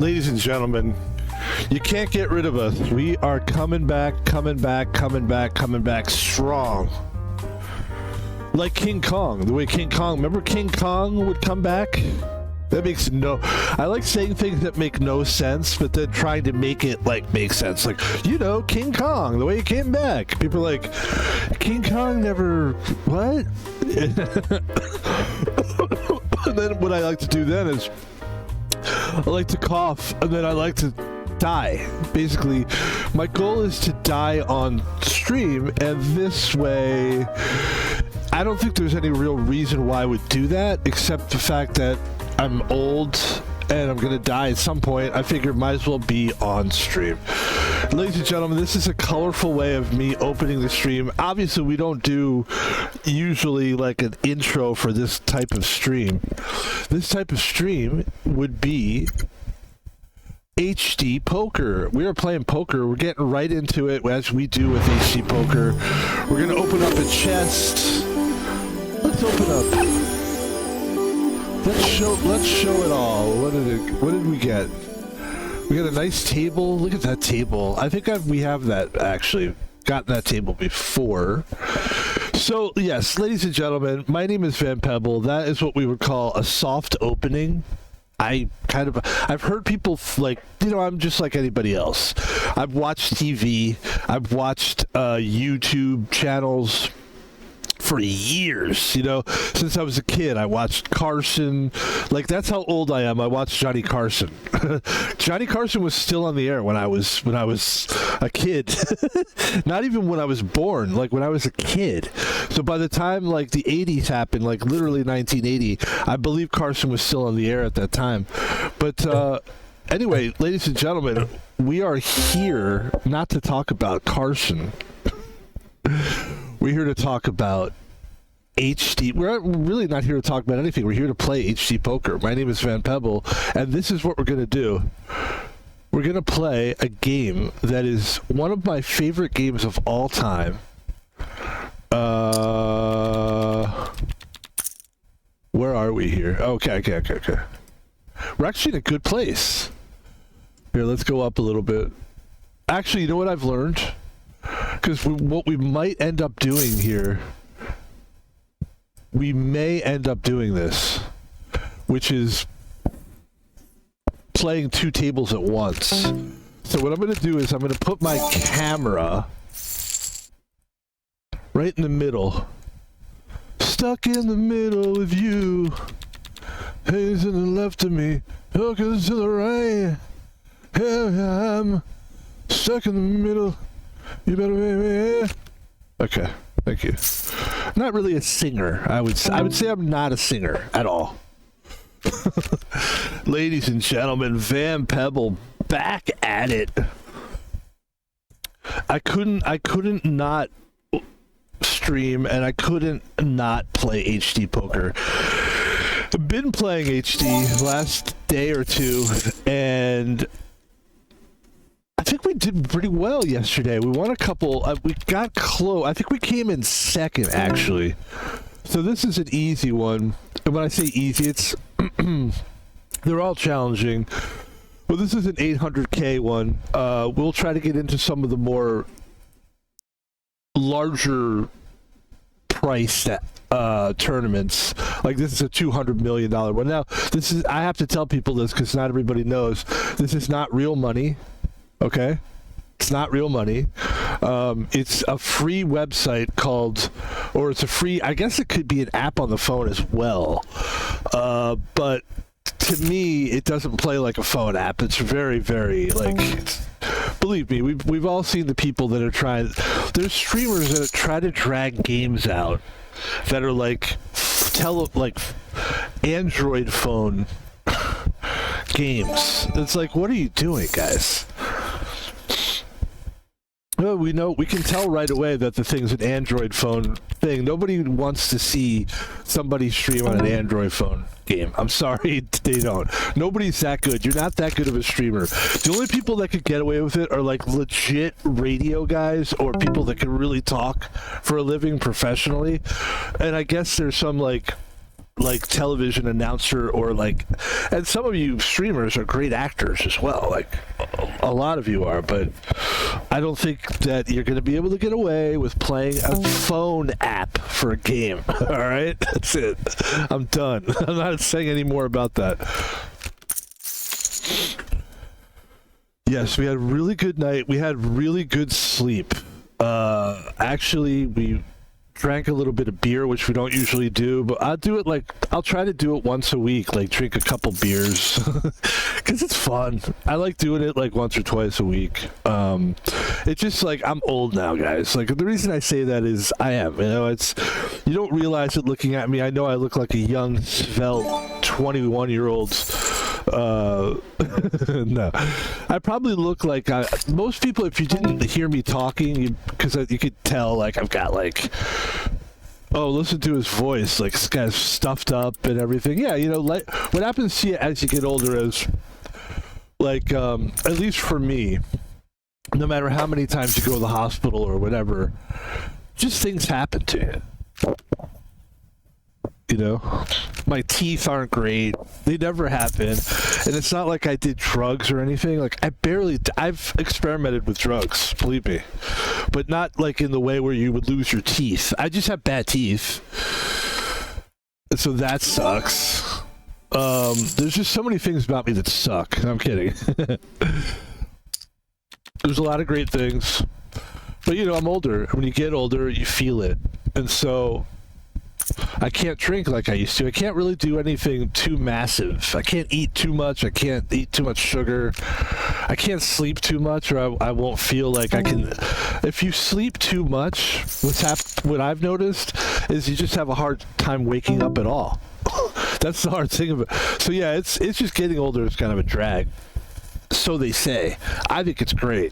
Ladies and gentlemen, you can't get rid of us. We are coming back strong. Like King Kong. The way King Kong, remember King Kong would come back? That makes no... I like saying things that make no sense, but then trying to make it, like, make sense. Like, you know, King Kong, the way he came back. People are like, King Kong never... What? And then what I like to do then is... I like to cough, and then I like to die. Basically, my goal is to die on stream, and this way... I don't think there's any real reason why I would do that, except the fact that I'm old and I'm gonna die at some point. I figured might as well be on stream. Ladies and gentlemen, this is a colorful way of me opening the stream. Obviously, we don't do usually like an intro for this type of stream. This type of stream would be HD poker. We are playing poker. We're getting right into it as we do with HD poker. We're gonna open up a chest. Let's open up. Let's show it all. What did we get? We got a nice table. Look at that table. I think we have that actually. Got that table before. So yes, ladies and gentlemen, my name is Van Pebble. That is what we would call a soft opening. I've heard people like, you know, I'm just like anybody else. I've watched TV. I've watched YouTube channels for years, you know, since I was a kid. I watched Carson. Like, that's how old I am. I watched Johnny Carson. Johnny Carson was still on the air when I was a kid. Not even when I was born, like when I was a kid. So by the time like the 80s happened, like literally 1980, I believe Carson was still on the air at that time. But anyway, ladies and gentlemen, we are here not to talk about Carson. We're here to talk about HD. We're really not here to talk about anything. We're here to play HD poker. My name is Van Pebble, and this is what we're going to do. We're going to play a game that is one of my favorite games of all time. Where are we here? Okay. We're actually in a good place. Here, let's go up a little bit. Actually, you know what I've learned? Because what we might end up doing here, we may end up doing this, which is playing two tables at once. So what I'm going to do is I'm going to put my camera right in the middle. Stuck in the middle of you. Hands to the left of me. Hookers to the right. Here I am. Stuck in the middle. You better be. Okay, thank you. I'm not really a singer. I would say I'm not a singer at all. Ladies and gentlemen, Van Pebble back at it. I couldn't not stream, and I couldn't not play HD poker. I've been playing HD last day or two, and I think we did pretty well yesterday. We won a couple. We got close. I think we came in second, actually. So this is an easy one. And when I say easy, it's they're all challenging. Well, this is an 800K one. We'll try to get into some of the more larger price tournaments. Like this is a $200 million one. Now, this is, I have to tell people this because not everybody knows. This is not real money. Okay, it's not real money. It's a free website called, or it's a free, I guess it could be an app on the phone as well. But to me, it doesn't play like a phone app. It's very, very, like, believe me, we've all seen the people that are trying, there's streamers that try to drag games out that are like, like Android phone games. It's like, what are you doing, guys? Well, we can tell right away that the thing's an Android phone thing. Nobody wants to see somebody stream on an Android phone game. I'm sorry, they don't. Nobody's that good. You're not that good of a streamer. The only people that could get away with it are like legit radio guys or people that can really talk for a living professionally. And I guess there's some like like television announcer or like, and some of you streamers are great actors as well, like a lot of you are, but I don't think that you're going to be able to get away with playing a phone app for a game. All right, that's it. I'm done. I'm not saying any more about that. Yes, we had a really good night. We had really good sleep. Actually, we drank a little bit of beer, which we don't usually do, but I'll try to do it once a week, like drink a couple beers, because it's fun. I like doing it like once or twice a week. It's just like, I'm old now, guys. Like, the reason I say that is I am, you don't realize it looking at me. I know I look like a young, svelte 21-year-old. No, I probably look like most people, if you didn't hear me talking, because you could tell, like, I've got like, oh, listen to his voice, like this guy's stuffed up and everything. Yeah, like what happens to you as you get older is, like, at least for me, no matter how many times you go to the hospital or whatever, just things happen to you. My teeth aren't great. They never have been. And it's not like I did drugs or anything. Like, I've experimented with drugs, believe me. But not like in the way where you would lose your teeth. I just have bad teeth. And so that sucks. There's just so many things about me that suck. I'm kidding. There's a lot of great things. But, I'm older. When you get older, you feel it. And so I can't drink like I used to. I can't really do anything too massive. I can't eat too much. I can't eat too much sugar. I can't sleep too much, or I won't feel like I can. If you sleep too much, what I've noticed is you just have a hard time waking up at all. That's the hard thing of it. So yeah, it's just getting older is kind of a drag. So they say. I think it's great.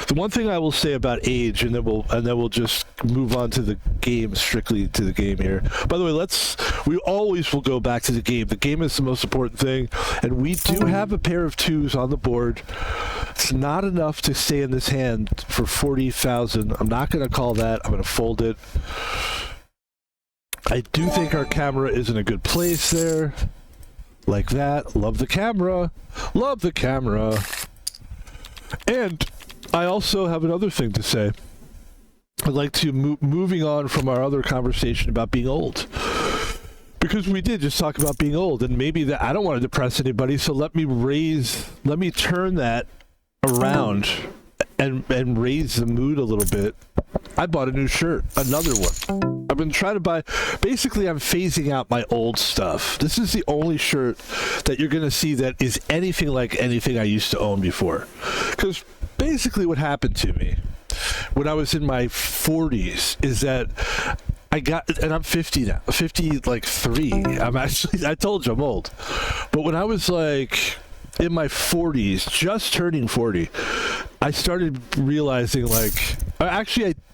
The one thing I will say about age, and then we'll just move on to the game, strictly to the game here. By the way, we always will go back to the game. The game is the most important thing, and we do have a pair of 2s on the board. It's not enough to stay in this hand for 40,000. I'm not going to call that. I'm going to fold it. I do think our camera is in a good place there. Like that. Love the camera. Love the camera. And I also have another thing to say. I'd like to moving on from our other conversation about being old, because we did just talk about being old, and maybe that I don't want to depress anybody. So let me turn that around and raise the mood a little bit. I bought a new shirt, another one. I've been trying to buy. Basically, I'm phasing out my old stuff. This is the only shirt that you're going to see that is anything like anything I used to own before. Because basically what happened to me when I was in my 40s is that and I'm 50 now, 50 like 3. I told you I'm old. But when I was like in my 40s, just turning 40, I started realizing, like,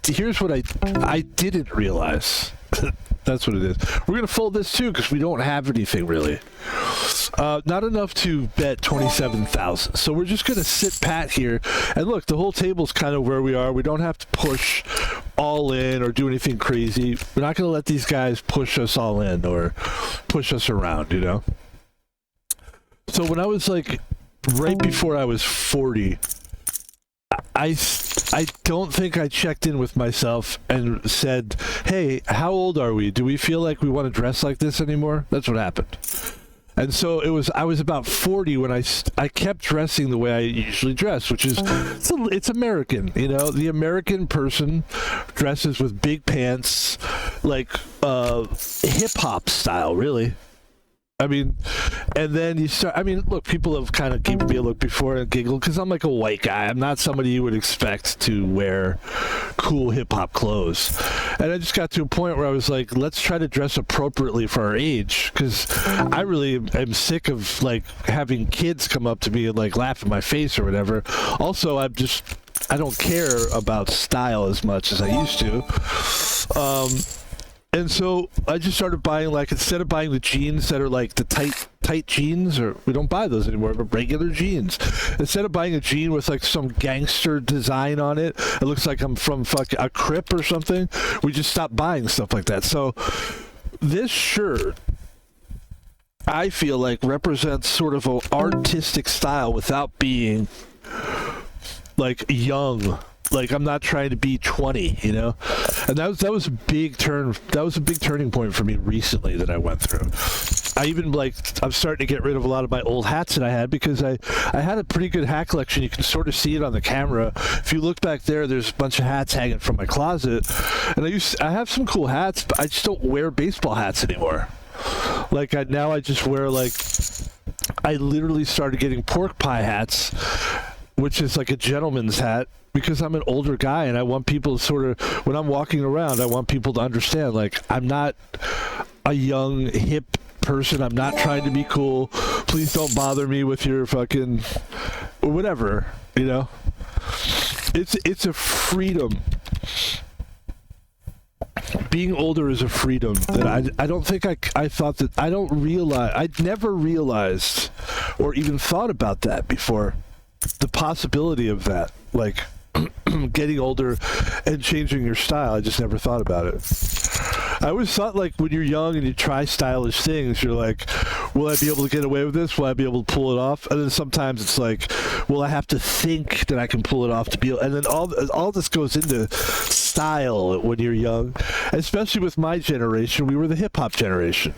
here's what I didn't realize. That's what it is. We're going to fold this too, because we don't have anything really. Not enough to bet 27,000. So we're just going to sit pat here. And look, the whole table's kind of where we are. We don't have to push all in or do anything crazy. We're not going to let these guys push us all in or push us around, So when I was like, right before I was 40, I don't think I checked in with myself and said, hey, how old are we? Do we feel like we want to dress like this anymore? That's what happened. And so I was about 40 when I kept dressing the way I usually dress, which is, it's American, the American person dresses with big pants, like hip hop style, really. I mean, and then you start, look, people have kind of given me a look before and giggled because I'm like a white guy. I'm not somebody you would expect to wear cool hip-hop clothes. And I just got to a point where I was like, let's try to dress appropriately for our age, because I really am sick of, like, having kids come up to me and, like, laugh in my face or whatever. Also, I don't care about style as much as I used to. And so I just started buying, like, instead of buying the jeans that are like the tight jeans, or we don't buy those anymore, but regular jeans. Instead of buying a jean with like some gangster design on it, it looks like I'm from fucking a Crip or something. We just stopped buying stuff like that. So this shirt, I feel like, represents sort of an artistic style without being like young. Like, I'm not trying to be 20, you know? And that was a big turning point for me recently that I went through. I even, like, I'm starting to get rid of a lot of my old hats that I had because I had a pretty good hat collection. You can sort of see it on the camera. If you look back there's a bunch of hats hanging from my closet. And I have some cool hats, but I just don't wear baseball hats anymore. Like, now I just wear, like, I literally started getting pork pie hats, which is like a gentleman's hat, because I'm an older guy and I want people to sort of, when I'm walking around, I want people to understand, like, I'm not a young, hip person. I'm not trying to be cool. Please don't bother me with your fucking whatever, you know? It's a freedom. Being older is a freedom that I don't think I thought that, I'd never realized or even thought about that before. The possibility of that, like, getting older and changing your style, I just never thought about it. I always thought, like, when you're young and you try stylish things, you're like, will I be able to get away with this? Will I be able to pull it off? And then sometimes it's like, well, I have to think that I can pull it off to be able, and then all this goes into style when you're young, especially with my generation. We were the hip-hop generation.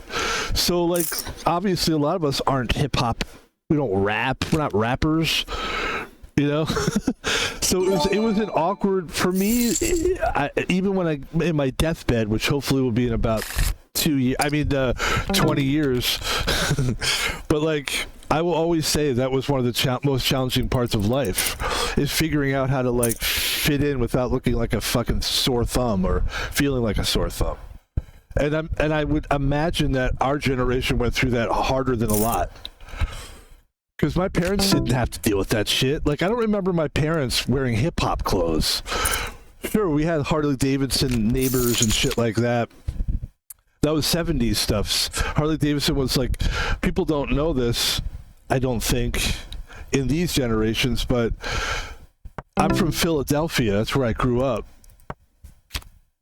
So, like, obviously a lot of us aren't hip-hop. We don't rap. We're not rappers, you know? So it was an awkward, for me, even when in my deathbed, which hopefully will be in about 20 years. But, like, I will always say that was one of the most challenging parts of life, is figuring out how to, like, fit in without looking like a fucking sore thumb or feeling like a sore thumb. And I would imagine that our generation went through that harder than a lot. Because my parents didn't have to deal with that shit. Like, I don't remember my parents wearing hip-hop clothes. Sure, we had Harley Davidson neighbors and shit like that. That was 70s stuff. Harley Davidson was, like, people don't know this, I don't think, in these generations, but I'm from Philadelphia. That's where I grew up.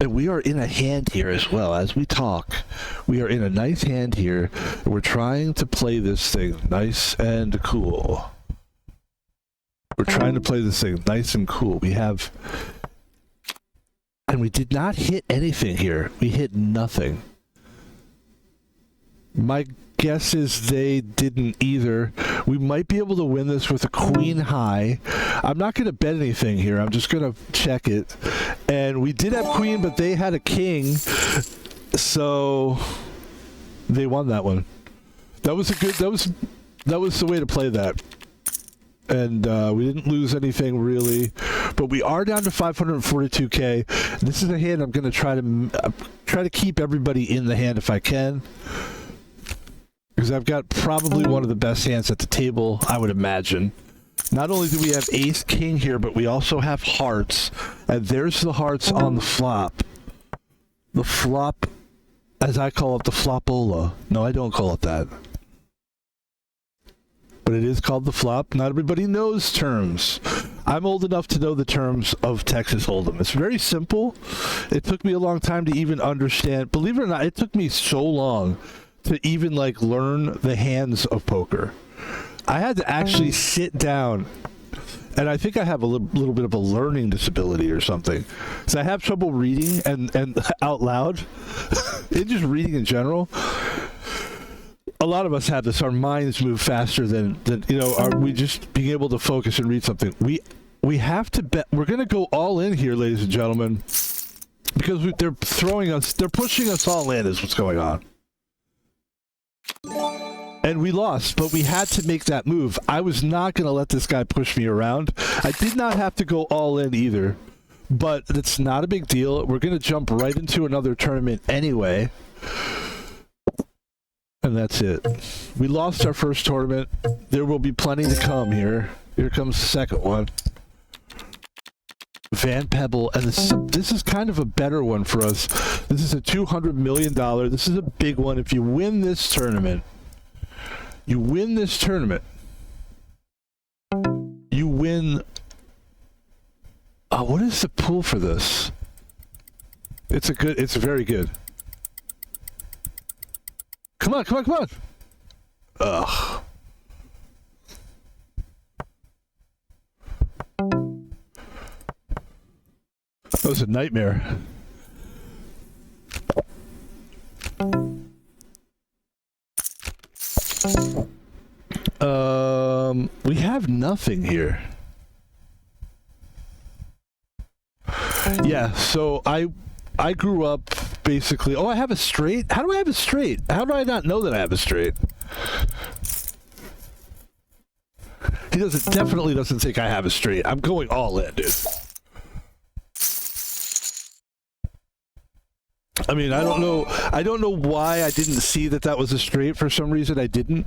And we are in a hand here as well. As we talk, we are in a nice hand here. And we're trying to play this thing nice and cool. We're trying to play this thing nice and cool. And we did not hit anything here. We hit nothing. My guess is they didn't either. We might be able to win this with a queen high. I'm not going to bet anything here. I'm just going to check it. And we did have queen, but they had a king. So they won that one. That was the way to play that. And we didn't lose anything really, but we are down to 542k. This is a hand I'm going to try to keep everybody in the hand if I can, because I've got probably one of the best hands at the table, I would imagine. Not only do we have ace king here, but we also have hearts, and there's the hearts on the flop. The flop, as I call it, the flopola. No, I don't call it that. But it is called the flop. Not everybody knows terms. I'm old enough to know the terms of Texas Hold'em. It's very simple. It took me a long time to even understand. Believe it or not, it took me so long to even, like, learn the hands of poker. I had to actually sit down, and I think I have a little bit of a learning disability or something. So I have trouble reading and out loud, and just reading in general. A lot of us have this. Our minds move faster than you know. Are we just being able to focus and read something? We have to bet. We're going to go all in here, ladies and gentlemen, because they're pushing us all in. Is what's going on. And we lost, but we had to make that move. I was not going to let this guy push me around. I did not have to go all in either, but it's not a big deal. We're going to jump right into another tournament anyway. And that's it. We lost our first tournament. There will be plenty to come here. Here comes the second one. Van Pebble, and this is kind of a better one for us. This is a $200 million. This is a big one. If you win this tournament, you win. What is the pool for this? It's very good. Come on, come on, come on. Ugh. That was a nightmare. We have nothing here. Yeah, so I grew up basically. Oh, I have a straight? How do I have a straight? How do I not know that I have a straight? He definitely doesn't think I have a straight. I'm going all in, dude. I mean, I don't know why I didn't see that was a straight. For some reason, I didn't.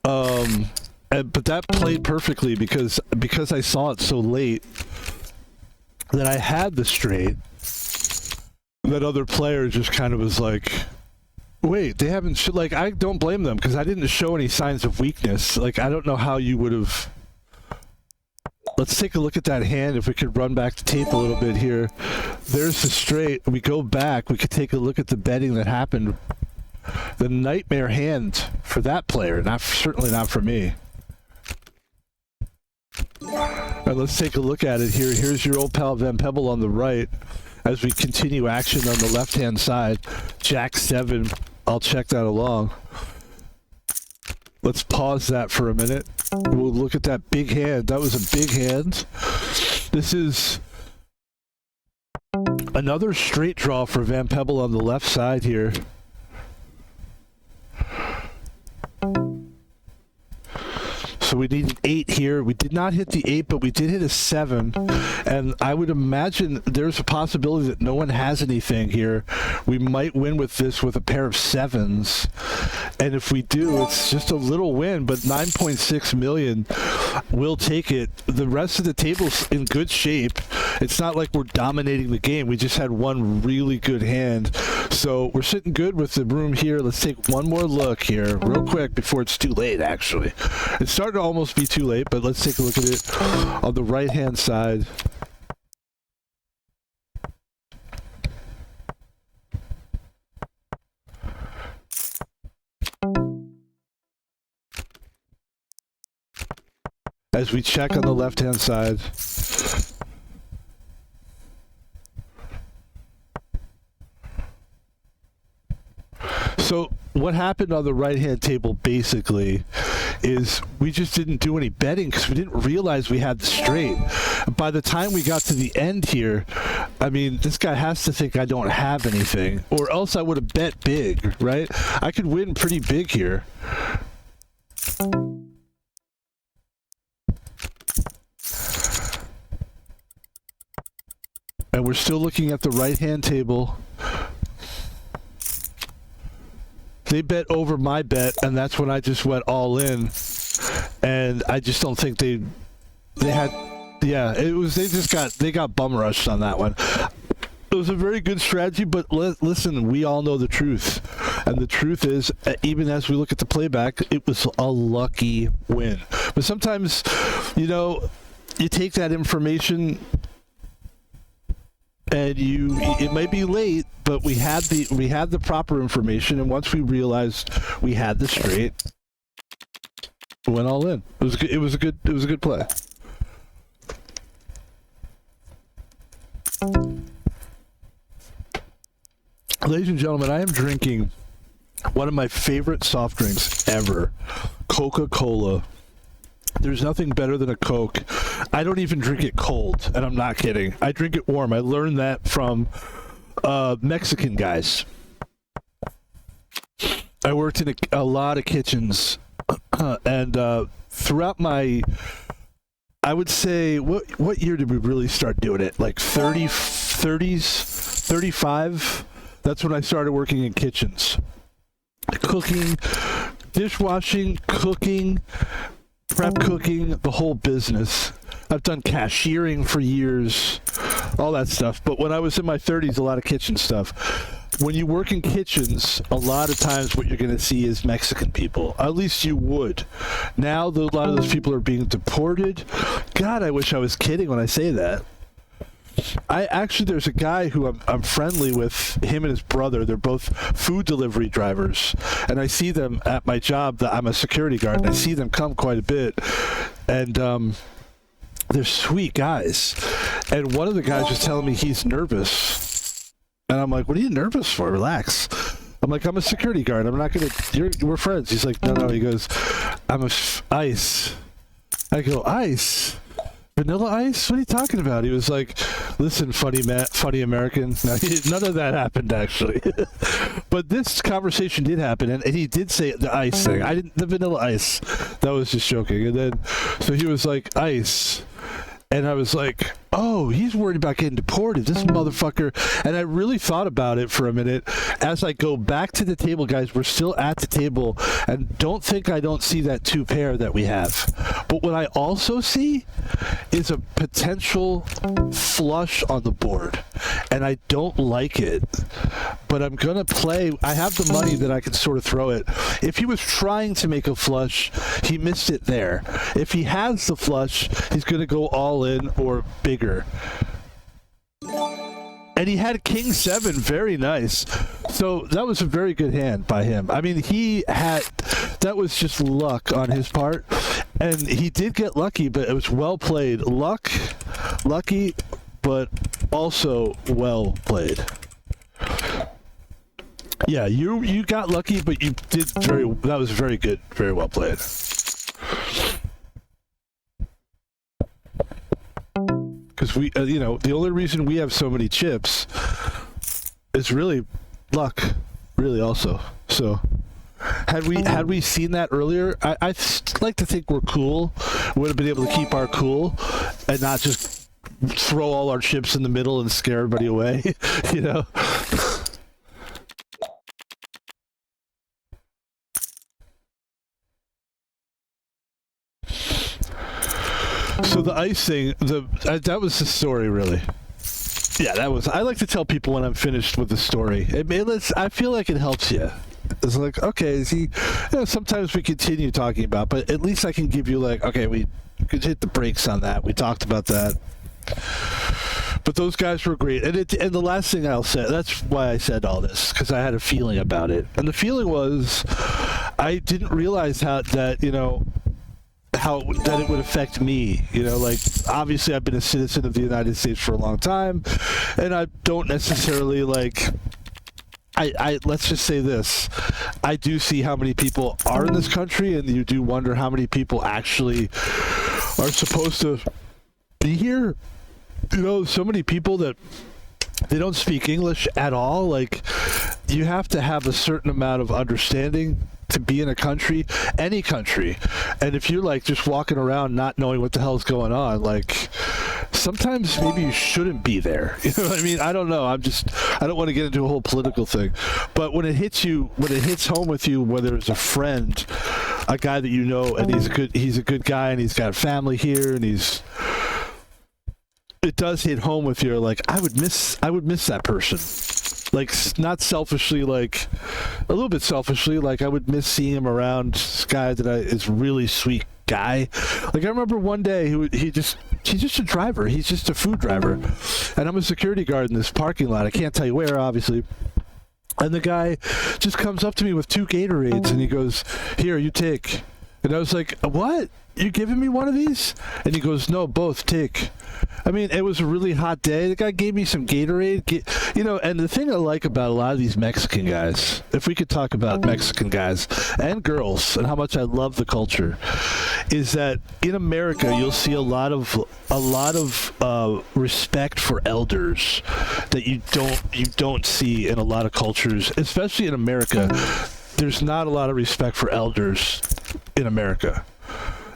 But that played perfectly because I saw it so late that I had the straight. That other player just kind of was like, wait, they haven't, like, I don't blame them because I didn't show any signs of weakness. Like, I don't know how you would have. Let's take a look at that hand. If we could run back the tape a little bit here. There's the straight. We go back. We could take a look at the betting that happened. The nightmare hand for that player, certainly not for me. All right, let's take a look at it here. Here's your old pal Van Pebble on the right. As we continue action on the left-hand side, Jack 7. I'll check that along. Let's pause that for a minute. We'll look at that big hand. That was a big hand. This is another straight draw for Van Pebble on the left side here. So we need an 8 here. We did not hit the 8, but we did hit a 7. And I would imagine there's a possibility that no one has anything here. We might win with this with a pair of 7s. And if we do, it's just a little win, but 9.6 million, we'll take it. The rest of the table's in good shape. It's not like we're dominating the game. We just had one really good hand. So we're sitting good with the room here. Let's take one more look here real quick before it's too late, actually. It's starting to almost be too late, but let's take a look at it on the right-hand side. As we check on the left-hand side. So what happened on the right-hand table basically is we just didn't do any betting because we didn't realize we had the straight. By the time we got to the end here, I mean, this guy has to think I don't have anything, or else I would have bet big, right? I could win pretty big here. And we're still looking at the right-hand table. They bet over my bet, and that's when I just went all in. And I just don't think they had, yeah, they got bum rushed on that one. It was a very good strategy, but listen, we all know the truth. And the truth is, even as we look at the playback, it was a lucky win. But sometimes, you know, you take that information and it might be late, but we had the proper information, and once we realized we had the straight, we went all in. It was a good play. Ladies and gentlemen, I am drinking one of my favorite soft drinks ever, Coca-Cola. There's nothing better than a Coke. I don't even drink it cold, and I'm not kidding. I drink it warm. I learned that from Mexican guys. I worked in a lot of kitchens, and throughout my, I would say, what year did we really start doing it? Like 30s, 35? That's when I started working in kitchens. Cooking, dishwashing, cooking, prep cooking, the whole business. I've done cashiering for years, all that stuff. But when I was in my 30s, a lot of kitchen stuff. When you work in kitchens, a lot of times what you're going to see is Mexican people. At least you would. Now, a lot of those people are being deported. God, I wish I was kidding when I say that. There's a guy who I'm friendly with, him and his brother. They're both food delivery drivers, and I see them at my job. That I'm a security guard, and I see them come quite a bit, and they're sweet guys. And one of the guys was telling me he's nervous, and I'm like, "What are you nervous for? Relax." I'm like, "I'm a security guard. I'm not gonna. We're friends." He's like, "No." He goes, ice." I go, "Ice? Vanilla ice? What are you talking about?" He was like, "Listen, funny American." No, none of that happened, actually. But this conversation did happen, and he did say the ice thing. The vanilla ice. That was just joking. And then, so he was like, "Ice." And I was like, oh, he's worried about getting deported, this motherfucker. And I really thought about it for a minute. As I go back to the table, guys, we're still at the table. And don't think I don't see that two pair that we have. But what I also see is a potential flush on the board. And I don't like it. But I'm going to play. I have the money that I can sort of throw it. If he was trying to make a flush, he missed it there. If he has the flush, he's going to go all in or bigger. And he had King 7, very nice. So that was a very good hand by him. I mean, that was just luck on his part. And he did get lucky, but it was well played. Lucky, but also well played. Yeah, you got lucky, but you did that was very good, very well played. Because we, the only reason we have so many chips is really luck, really also. So, had we seen that earlier, I like to think we're cool. We would have been able to keep our cool and not just throw all our chips in the middle and scare everybody away, So the ice thing, that was the story, really. Yeah, that was. I like to tell people when I'm finished with the story. I feel like it helps you. It's like, okay, sometimes we continue talking about, but at least I can give you like, okay, we could hit the brakes on that. We talked about that. But those guys were great. And the last thing I'll say, that's why I said all this, because I had a feeling about it. And the feeling was, I didn't realize how that it would affect me. Like, obviously I've been a citizen of the United States for a long time, and I don't necessarily like, I let's just say this, I do see how many people are in this country, and you do wonder how many people actually are supposed to be here. So many people that they don't speak English at all. Like, you have to have a certain amount of understanding to be in a country, any country. And if you're like just walking around not knowing what the hell's going on, like, sometimes maybe you shouldn't be there. You know what I mean? I don't know. I don't want to get into a whole political thing. But when it hits home with you, whether it's a friend, a guy that you know, and he's a good guy, and he's got family here, and it does hit home with you. Like, I would miss that person. Like, not selfishly, like a little bit selfishly, like I would miss seeing him around. This guy that is really sweet guy. Like, I remember one day he's just a driver. He's just a food driver, and I'm a security guard in this parking lot. I can't tell you where, obviously. And the guy just comes up to me with 2 Gatorades, and he goes, "Here, you take." And I was like, "What? You giving me one of these?" And he goes, "No, both, take." I mean, it was a really hot day. The guy gave me some Gatorade. And the thing I like about a lot of these Mexican guys, if we could talk about Mexican guys and girls and how much I love the culture, is that in America you'll see a lot of respect for elders that you don't see in a lot of cultures, especially in America. There's not a lot of respect for elders in America.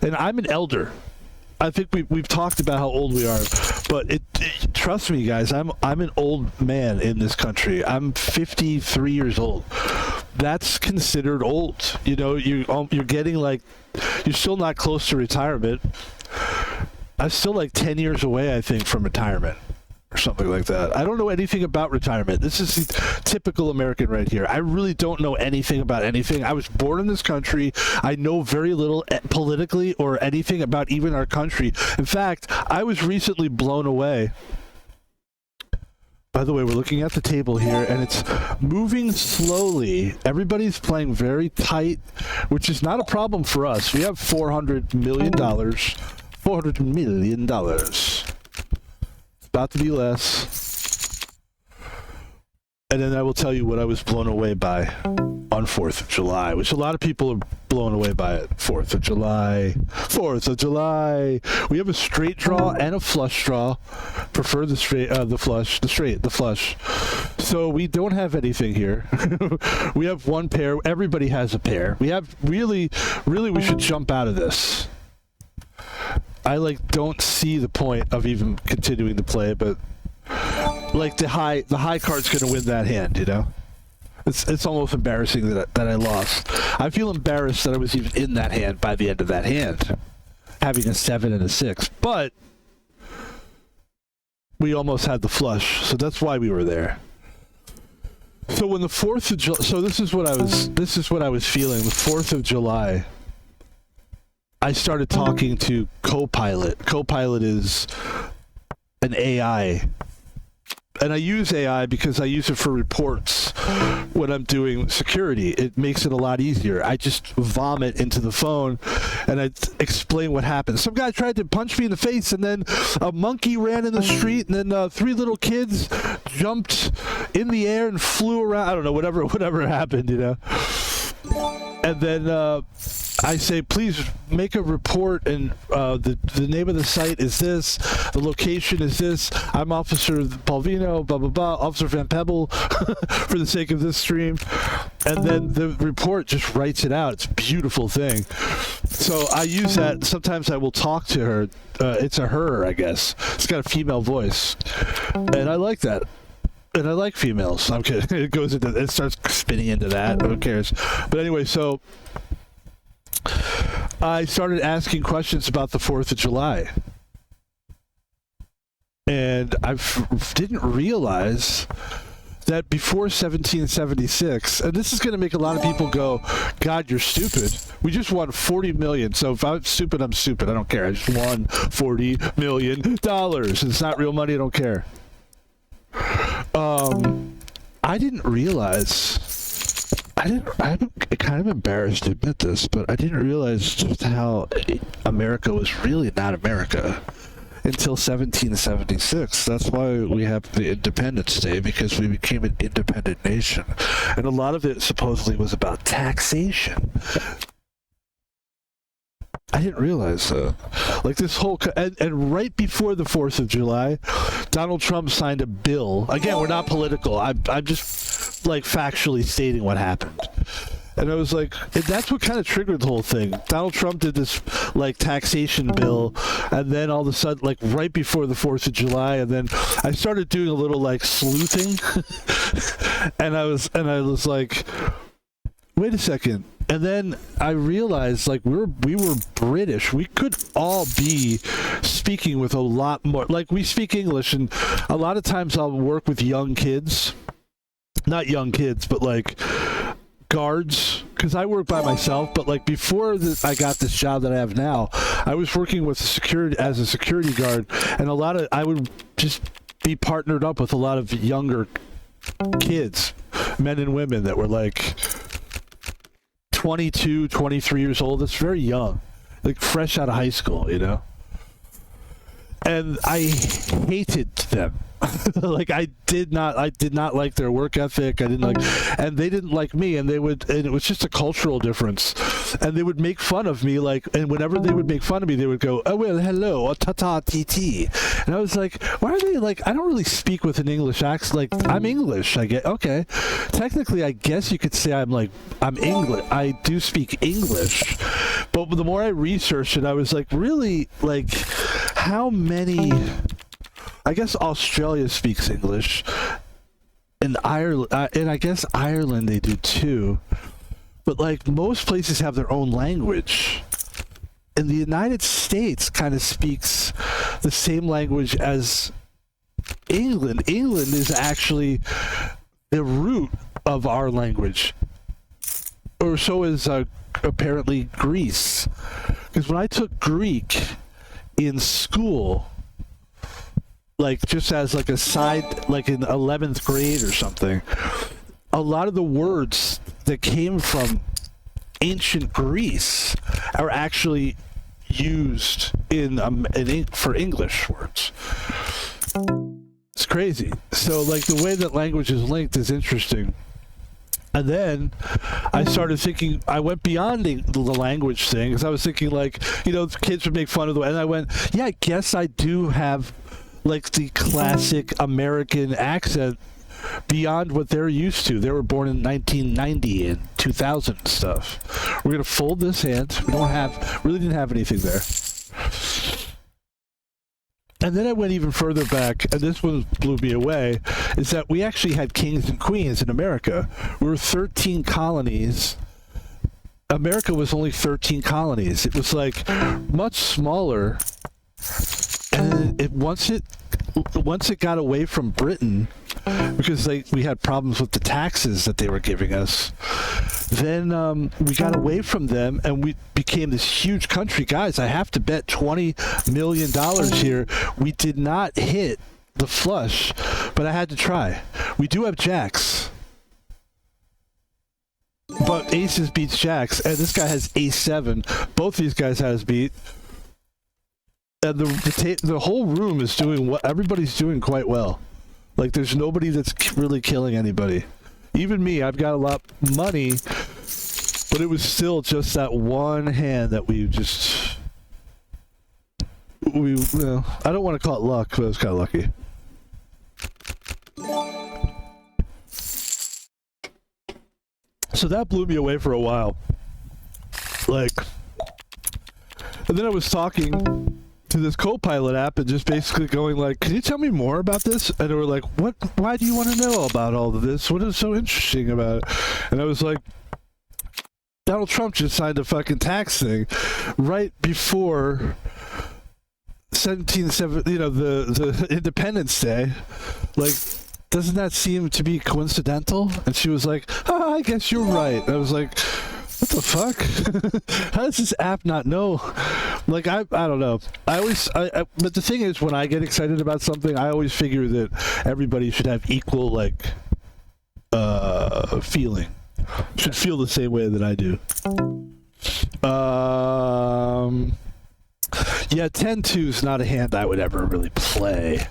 And I'm an elder. I think we've talked about how old we are, but trust me, guys, I'm an old man in this country. I'm 53 years old. That's considered old. You're getting like, you're still not close to retirement. I'm still like 10 years away, I think, from retirement. Or something like that. I don't know anything about retirement. This is the typical American right here. I really don't know anything about anything. I was born in this country. I know very little politically or anything about even our country. In fact, I was recently blown away By the way, we're looking at the table here, and it's moving slowly. Everybody's playing very tight, which is not a problem for us. We have $400 million. $400 million. It's about to be less. And then I will tell you what I was blown away by on 4th of July, which a lot of people are blown away by it. 4th of July. 4th of July. We have a straight draw and a flush draw. Prefer the straight, the flush, the straight, the flush. So we don't have anything here. We have one pair. Everybody has a pair. We have really, we should jump out of this. I don't see the point of even continuing to play, but the high card's gonna win that hand, you know? It's almost embarrassing that I lost. I feel embarrassed that I was even in that hand by the end of that hand, having a 7 and a 6. But we almost had the flush, so that's why we were there. So when the 4th of July, so this is what I was feeling. The 4th of July, I started talking to Copilot. Copilot is an AI. And I use AI because I use it for reports when I'm doing security. It makes it a lot easier. I just vomit into the phone and I explain what happened. Some guy tried to punch me in the face, and then a monkey ran in the street, and then 3 little kids jumped in the air and flew around. I don't know, whatever happened, you know. And then I say, please make a report, and the name of the site is this, the location is this, I'm Officer Palvino, blah, blah, blah, Officer Van Pebble, for the sake of this stream. And then the report just writes it out. It's a beautiful thing. So I use that. Sometimes I will talk to her. It's a her, I guess. It's got a female voice. And I like that. And I like females. I'm kidding. It starts spinning into that. Who cares? But anyway, so I started asking questions about the 4th of July. And I didn't realize that before 1776, and this is going to make a lot of people go, God, you're stupid. We just won $40 million. So if I'm stupid, I'm stupid. I don't care. I just won $40 million. It's not real money. I don't care. I didn't realize, I'm kind of embarrassed to admit this, but I didn't realize just how America was really not America until 1776. That's why we have the Independence Day, because we became an independent nation. And a lot of it supposedly was about taxation. I didn't realize that. This whole... And right before the 4th of July, Donald Trump signed a bill. Again, we're not political. I'm just, factually stating what happened. And I was like... And that's what kind of triggered the whole thing. Donald Trump did this, taxation bill, and then all of a sudden, right before the 4th of July, and then I started doing a little, sleuthing. and I was like... Wait a second. And then I realized, we were British. We could all be speaking with a lot more. We speak English, and a lot of times I'll work with young kids. Not young kids, but, guards. Because I work by myself, but, before I got this job that I have now, I was working with as a security guard, and I would just be partnered up with a lot of younger kids, men and women that were, 22, 23 years old. That's very young, fresh out of high school, you know. And I hated them. I did not like their work ethic. I didn't and they didn't like me, and it was just a cultural difference. And they would make fun of me, and whenever they would make fun of me, they would go, oh, well, hello, or ta-ta, tt. And I was like, why are they, I don't really speak with an English accent. I'm English, I get, okay. Technically, I guess you could say I'm English. I do speak English. But the more I researched it, I was really, how many... I guess Australia speaks English, and Ireland, and I guess Ireland they do too. But most places have their own language, and the United States kind of speaks the same language as England. England is actually the root of our language, or so is apparently Greece. Because when I took Greek in school, like just as like a side, like in 11th grade or something. A lot of the words that came from ancient Greece are actually used for English words. It's crazy. So like the way that language is linked is interesting. And then I started thinking, I went beyond the language thing, because I was thinking like, you know, kids would make fun of the way, and I went, yeah, I guess I do have like the classic American accent beyond what they're used to. They were born in 1990 and 2000 and stuff. We're going to fold this hand. We really didn't have anything there. And then I went even further back, and this one blew me away, is that we actually had kings and queens in America. We were 13 colonies. America was only 13 colonies. It was like much smaller. And once it got away from Britain, because we had problems with the taxes that they were giving us, then we got away from them and we became this huge country. Guys, I have to bet $20 million here. We did not hit the flush, but I had to try. We do have jacks, but aces beats jacks, and this guy has ace-7. Both these guys has beat. And the whole room is doing what everybody's doing quite well. Like there's nobody that's really killing anybody. Even me, I've got a lot of money, but it was still just that one hand that I don't want to call it luck, but it was kind of lucky. So that blew me away for a while. Like, and then I was talking to this Copilot app and just basically going like, can you tell me more about this? And they were like, what? Why do you want to know about all of this? What is so interesting about it? And I was like, Donald Trump just signed a fucking tax thing right before 1770, you know, the Independence Day. Like, doesn't that seem to be coincidental? And she was like, oh, I guess you're right. And I was like, what the fuck? How does this app not know? Like, I don't know. But the thing is, when I get excited about something, I always figure that everybody should have equal, like, feeling. Should feel the same way that I do. Yeah, 10-2 is not a hand I would ever really play.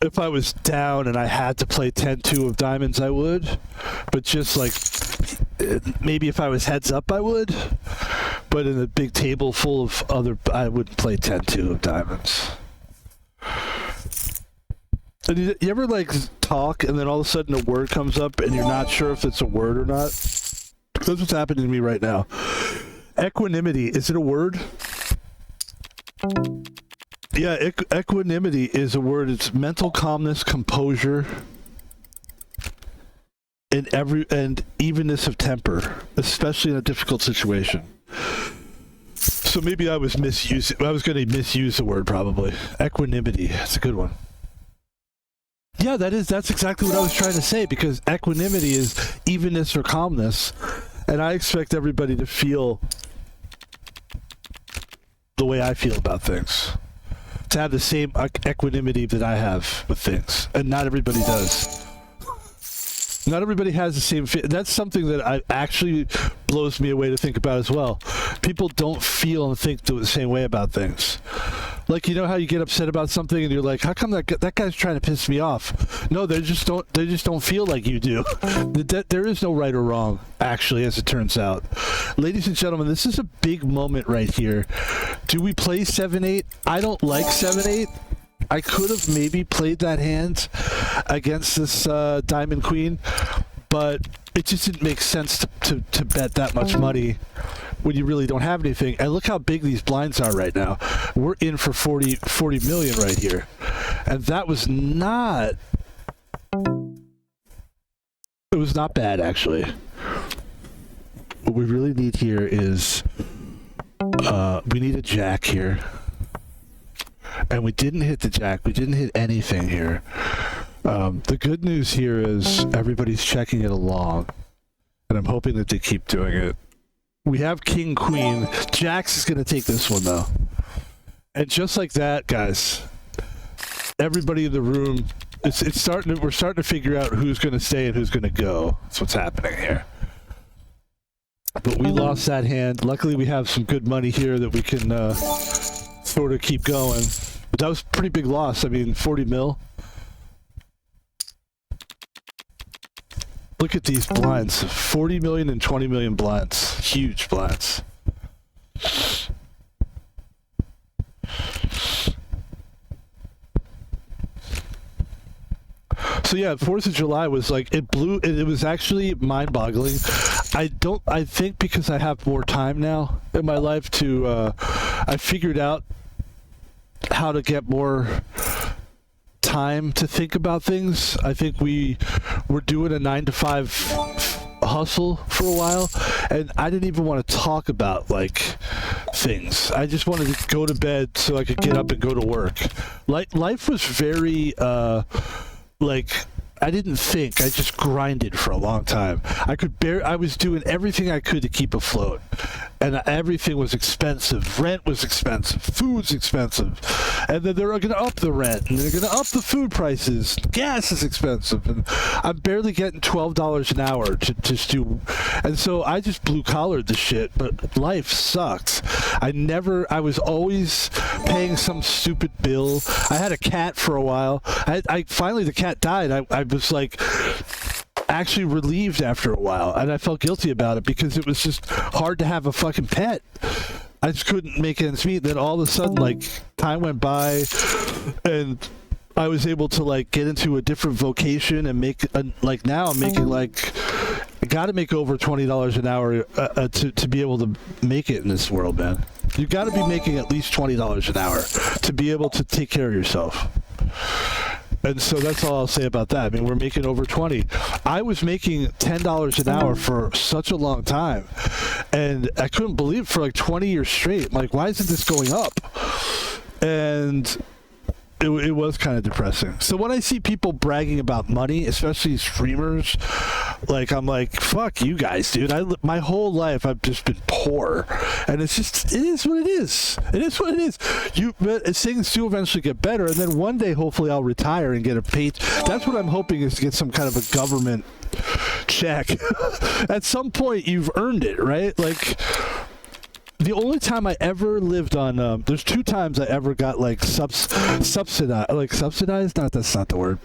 If I was down and I had to play 10-2 of diamonds, I would. But just like, maybe if I was heads up, I would. But in a big table full of I wouldn't play 10-2 of diamonds. And you ever like talk and then all of a sudden a word comes up and you're not sure if it's a word or not? That's what's happening to me right now. Equanimity, is it a word? Yeah, equanimity is a word. It's mental calmness, composure, and evenness of temper, especially in a difficult situation. So maybe I was misusing. I was going to misuse the word probably. Equanimity. That's a good one. Yeah, that's exactly what I was trying to say, because equanimity is evenness or calmness, and I expect everybody to feel the way I feel about things. To have the same equanimity that I have with things, and not everybody does. Not everybody has the same that's something that actually blows me away to think about as well. People don't feel and think the same way about things. Like, you know how you get upset about something and you're like, how come that guy's trying to piss me off? No, they just don't feel like you do. There is no right or wrong, actually, as it turns out. Ladies and gentlemen, this is a big moment right here. Do we play 7-8? I don't like 7-8. I could have maybe played that hand against this Diamond Queen, but it just didn't make sense to bet that much money when you really don't have anything. And look how big these blinds are right now. We're in for 40 million right here. And that was not... It was not bad, actually. What we really need here is... we need a jack here. And we didn't hit the jack. We didn't hit anything here. The good news here is everybody's checking it along. And I'm hoping that they keep doing it. We have King, Queen. Jacks is going to take this one, though. And just like that, guys, everybody in the room, it's starting. We're starting to figure out who's going to stay and who's going to go. That's what's happening here. But we lost that hand. Luckily, we have some good money here that we can sort of keep going. But that was a pretty big loss. I mean, 40 mil. Look at these blinds. 40 million and 20 million blinds. Huge blinds. So yeah, 4th of July was like, it blew, it was actually mind-boggling. I think because I have more time now in my life to, I figured out how to get more time to think about things. I think we were doing a 9-to-5 hustle for a while, and I didn't even want to talk about like things. I just wanted to go to bed so I could get up and go to work. Life was very like, I didn't think. I just grinded for a long time. I was doing everything I could to keep afloat. And everything was expensive. Rent was expensive. Food's expensive. And then they're going to up the rent. And they're going to up the food prices. Gas is expensive. And I'm barely getting $12 an hour to just do. And so I just blue-collared the shit. But life sucks. I was always paying some stupid bill. I had a cat for a while. Finally, the cat died. I was like actually relieved after a while, and I felt guilty about it because it was just hard to have a fucking pet. I just couldn't make ends meet. Then all of a sudden, like, time went by, and I was able to like get into a different vocation and make like now I'm making like, I got to make over $20 an hour to be able to make it in this world, man. You got to be making at least $20 an hour to be able to take care of yourself. And so that's all I'll say about that. I mean, we're making over 20. I was making $10 an hour for such a long time, and I couldn't believe it for like 20 years straight. I'm like, why isn't this going up? And it was kind of depressing. So when I see people bragging about money, especially streamers, like, I'm like, fuck you guys, dude. My whole life I've just been poor, and it is what it is. It is what it is. Things do eventually get better, and then one day hopefully I'll retire and get a pay. That's what I'm hoping, is to get some kind of a government check. At some point you've earned it, right? Like, the only time I ever lived on, there's 2 times I ever got like subsidized. No, that's not the word.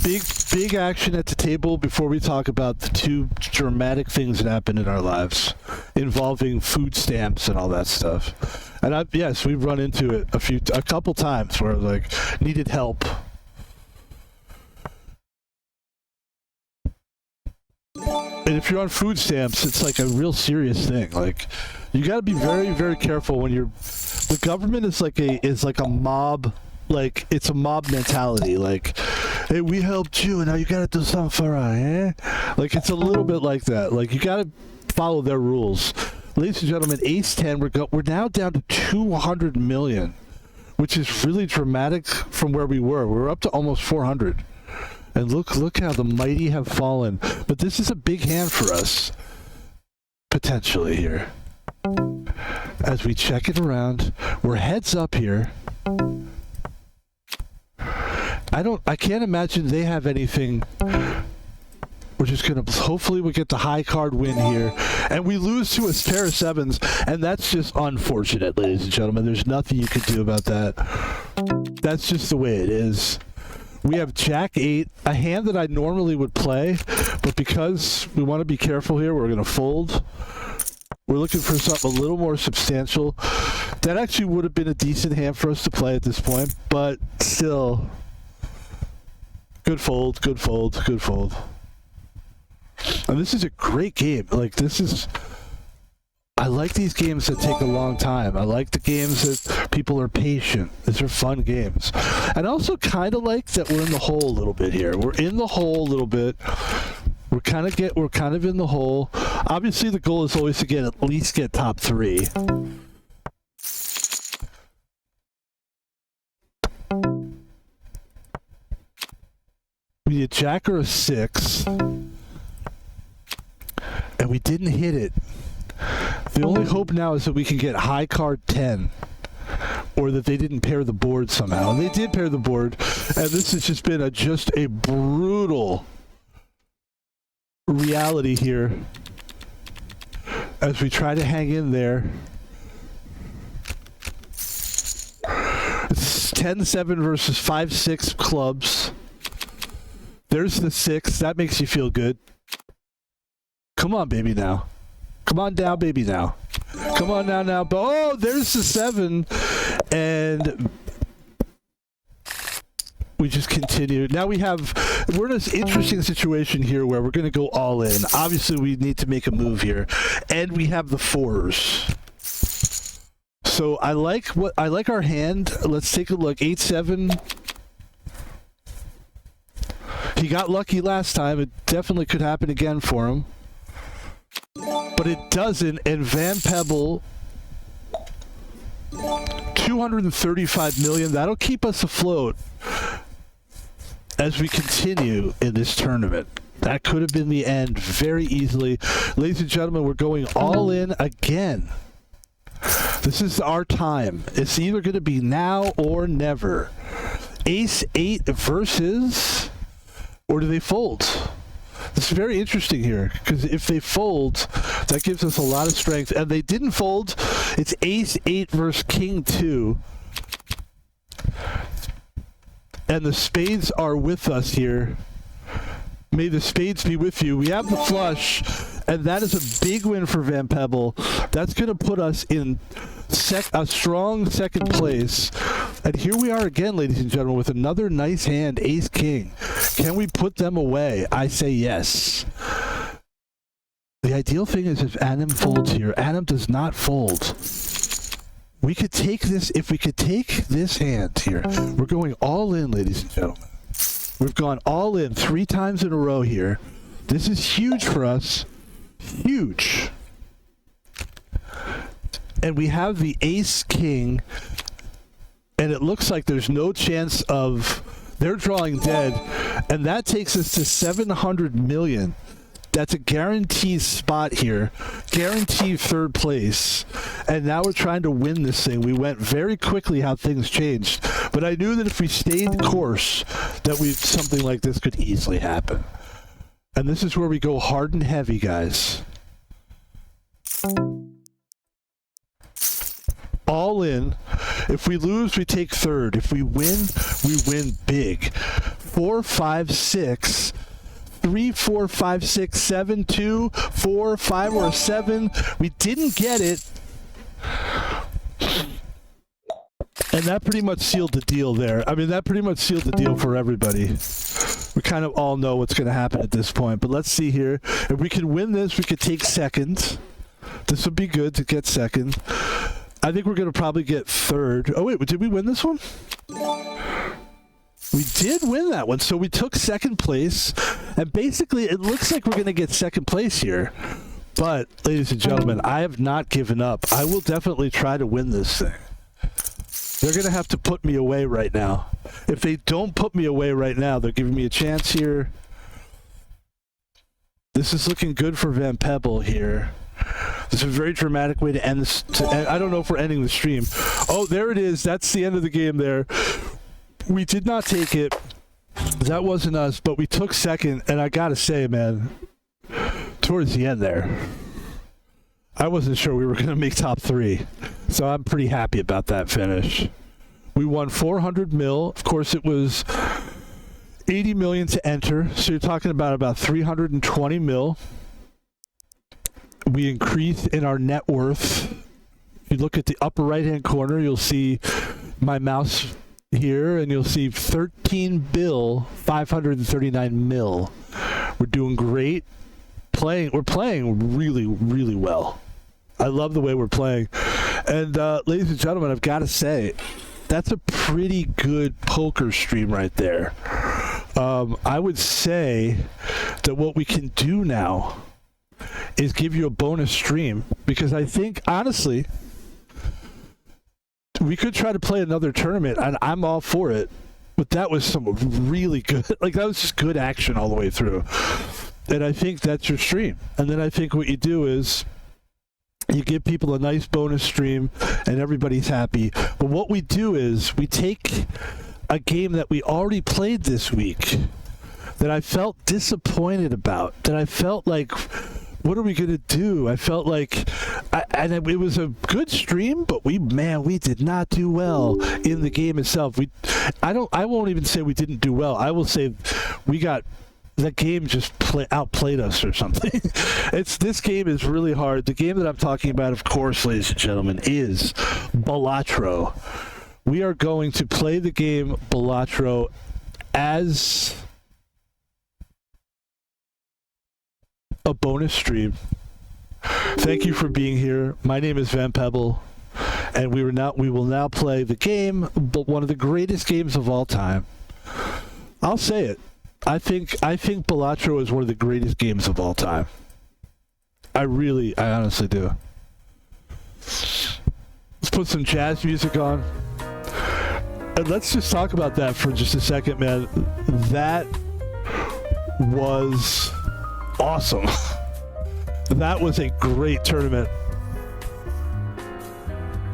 Big action at the table before we talk about the 2 dramatic things that happened in our lives involving food stamps and all that stuff. And yes, we've run into it a couple times where like needed help. And if you're on food stamps, it's like a real serious thing. Like, you got to be very, very careful when the government is like a mob. Like, it's a mob mentality. Like, hey, we helped you, and now you got to do something for us, eh? Like, it's a little bit like that. Like, you got to follow their rules. Ladies and gentlemen, Ace 10, we're now down to 200 million, which is really dramatic from where we were. We're up to almost 400. And look how the mighty have fallen. But this is a big hand for us, potentially, here. As we check it around, we're heads up here. I can't imagine they have anything. We're just gonna, hopefully we get the high card win here. And we lose to a pair of 7s, and that's just unfortunate, ladies and gentlemen. There's nothing you can do about that. That's just the way it is. We have Jack 8, a hand that I normally would play, but because we want to be careful here, we're going to fold. We're looking for something a little more substantial. That actually would have been a decent hand for us to play at this point, but still. Good fold, good fold, good fold. And this is a great game. Like, I like these games that take a long time. I like the games that people are patient. These are fun games. And I also kind of like that we're in the hole a little bit here. We're in the hole a little bit. We're kind of in the hole. Obviously, the goal is always to at least get top 3. We need a Jack or a 6. And we didn't hit it. The only hope now is that we can get high card 10, or that they didn't pair the board somehow. And they did pair the board, and this has just been just a brutal reality here as we try to hang in there. It's 10-7 versus 5-6 clubs. There's the 6. That makes you feel good. Come on, baby, now. Come on down, baby, now. Come on now. Oh, there's the 7. And we just continue. Now we're in this interesting situation here where we're going to go all in. Obviously, we need to make a move here. And we have the 4s. So I like our hand. Let's take a look. 8-7. He got lucky last time. It definitely could happen again for him. But it doesn't. And Van Pebble, 235 million. That'll keep us afloat as we continue in this tournament. That could have been the end very easily. Ladies and gentlemen, we're going all in again. This is our time. It's either going to be now or never. Ace-8 versus... Or do they fold? It's very interesting here, because if they fold, that gives us a lot of strength. And they didn't fold. It's Ace-8 versus King-2. And the spades are with us here. May the spades be with you. We have the flush, and that is a big win for Van Pebble. That's going to put us in a strong second place. And here we are again, ladies and gentlemen, with another nice hand, Ace-King. Can we put them away? I say yes. The ideal thing is if Adam folds here. Adam does not fold. We could take this, if we could take this hand here. We're going all in, ladies and gentlemen. We've gone all in 3 times in a row here. This is huge for us. Huge. And we have the Ace-King, and it looks like there's no chance of... They're drawing dead, and that takes us to 700 million. That's a guaranteed spot here. Guaranteed third place. And now we're trying to win this thing. We went very quickly how things changed. But I knew that if we stayed the course, that something like this could easily happen. And this is where we go hard and heavy, guys. All in. If we lose, we take third. If we win big. 4, 5, 6. 3, 4, 5, 6, 7, 2, 4, 5, or a 7. We didn't get it. And that pretty much sealed the deal there. I mean, that pretty much sealed the deal for everybody. We kind of all know what's going to happen at this point. But let's see here. If we can win this, we could take second. This would be good to get second. I think we're going to probably get third. Oh, wait, did we win this one? We did win that one. So we took second place. And basically, it looks like we're going to get second place here. But, ladies and gentlemen, I have not given up. I will definitely try to win this thing. They're going to have to put me away right now. If they don't put me away right now, they're giving me a chance here. This is looking good for Van Pebble here. This is a very dramatic way to end this. I don't know if we're ending the stream. Oh, there it is. That's the end of the game there. We did not take it. That wasn't us, but we took second. And I got to say, man, towards the end there, I wasn't sure we were going to make top 3. So I'm pretty happy about that finish. We won 400 mil. Of course, it was 80 million to enter. So you're talking about 320 mil. We increased in our net worth. If you look at the upper right-hand corner, you'll see my mouse here, and you'll see 13 bill, 539 mil. We're doing great. We're playing really, really well. I love the way we're playing. And ladies and gentlemen, I've got to say, that's a pretty good poker stream right there. I would say that what we can do now is give you a bonus stream, because I think, honestly, we could try to play another tournament, and I'm all for it. But that was some really good, that was just good action all the way through. And I think that's your stream. And then I think what you do is You give people a nice bonus stream, and everybody's happy. But what we do is we take a game that we already played this week that I felt disappointed about, that I felt like, what are we going to do? I felt like, and it was a good stream, but we did not do well in the game itself. I won't even say we didn't do well. I will say the game just outplayed us or something. This game is really hard. The game that I'm talking about, of course, ladies and gentlemen, is Balatro. We are going to play the game Balatro as a bonus stream. Thank you for being here. My name is Pebble, and we will now play the game, but one of the greatest games of all time. I'll say it. I think Balatro is one of the greatest games of all time. I honestly do. Let's put some jazz music on. And let's just talk about that for just a second, man. That was awesome. That was a great tournament.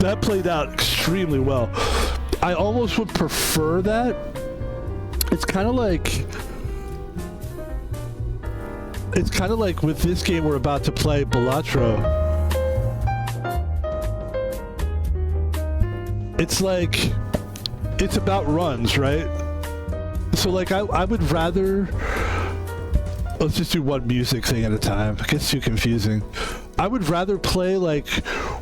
That played out extremely well. I almost would prefer that. It's kind of like with this game we're about to play, Balatro. It's about runs, right? So like I would rather, let's just do one music thing at a time. It gets too confusing. I would rather play like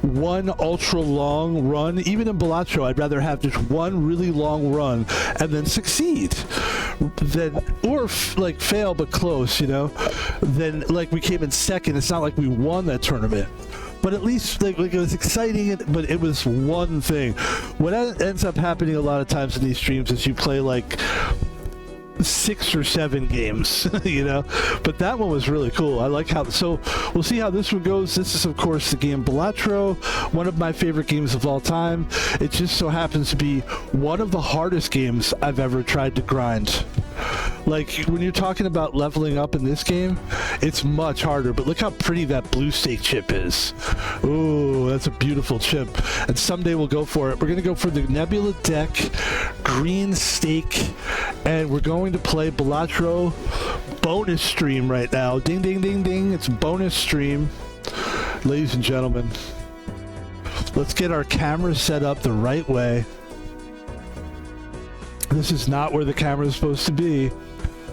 one ultra long run. Even in Balatro, I'd rather have just one really long run and then succeed, or fail but close, then like we came in second. It's not like we won that tournament, but at least like it was exciting, but it was one thing. What ends up happening a lot of times in these streams is you play like 6 or 7 games, but that one was really cool. I like so we'll see how this one goes. This is of course the game Balatro, one of my favorite games of all time. It just so happens to be one of the hardest games I've ever tried to grind. Like when you're talking about leveling up in this game, it's much harder, but look how pretty that blue stake chip is. Ooh, that's a beautiful chip, and someday we'll go for it. We're gonna go for the Nebula deck, green stake, and we're going to play Balatro bonus stream right now. Ding, ding, ding, ding. It's bonus stream. Ladies and gentlemen, let's get our camera set up the right way. This is not where the camera is supposed to be.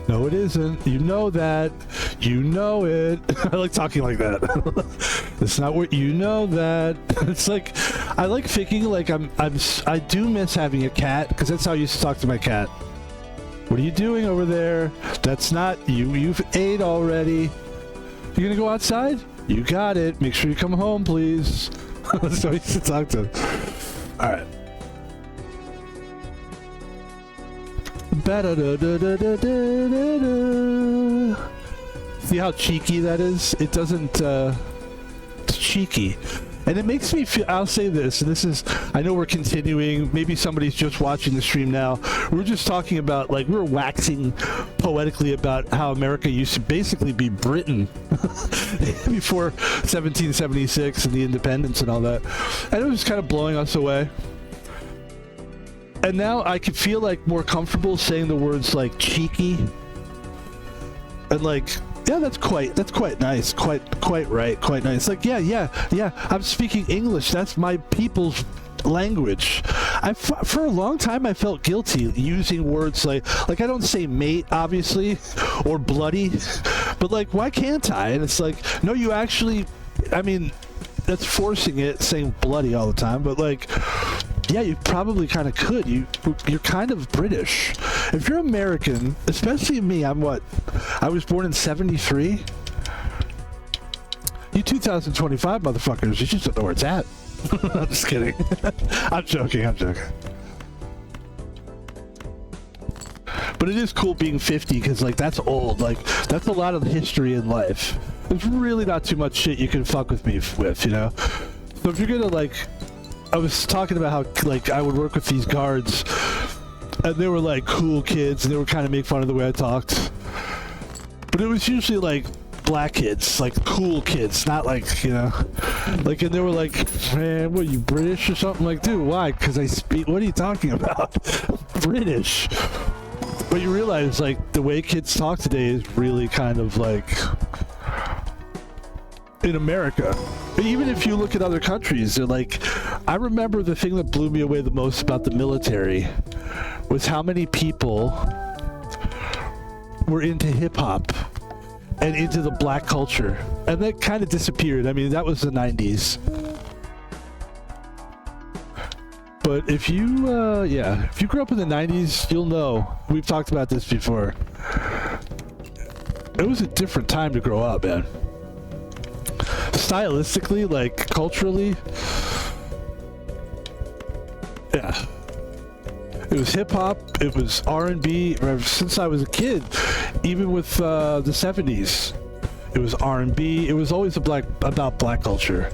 No, it isn't. You know that. You know it. I like talking like that. It's not where you know that. It's like I like thinking like I do miss having a cat, because that's how I used to talk to my cat. What are you doing over there? That's not you. You've ate already. You gonna go outside? You got it. Make sure you come home, please. That's how I used to talk to him. All right. See how cheeky that is? It doesn't, it's cheeky. And it makes me feel, I'll say this, and this is, I know we're continuing, maybe somebody's just watching the stream now. We're just talking about, like, we're waxing poetically about how America used to basically be Britain before 1776 and the independence and all that. And it was kind of blowing us away. And now I can feel like more comfortable saying the words like cheeky and like, yeah, that's quite nice, quite right, quite nice. Like, yeah, I'm speaking English. That's my people's language. For a long time I felt guilty using words like I don't say mate, obviously, or bloody, but like, why can't I? And it's like, no, you actually, I mean, that's forcing it, saying bloody all the time, but like, yeah, you probably kind of could. You're kind of British. If you're American, especially me, I was born in 73. You 2025 motherfuckers, you just don't know where it's at. I'm just kidding. I'm joking. But it is cool being 50, because like that's old. Like that's a lot of history in life. There's really not too much shit you can fuck with me with, So if you're gonna like, I was talking about how like I would work with these guards, and they were like cool kids, and they were kind of make fun of the way I talked. But it was usually like black kids, like cool kids, not like, you know, like, and they were like, man, what are you, British or something? Like, dude, why? Because I speak, what are you talking about? British. But you realize, like, the way kids talk today is really kind of like in America. Even if you look at other countries, they're like, I remember the thing that blew me away the most about the military was how many people were into hip-hop and into the black culture, and that kind of disappeared. I mean, that was the 90s. But if you if you grew up in the 90s, you'll know, we've talked about this before, it was a different time to grow up, man. Stylistically, like culturally, yeah. It was hip-hop, it was R&B, since I was a kid, even with the 70s. It was R&B, it was always about black culture.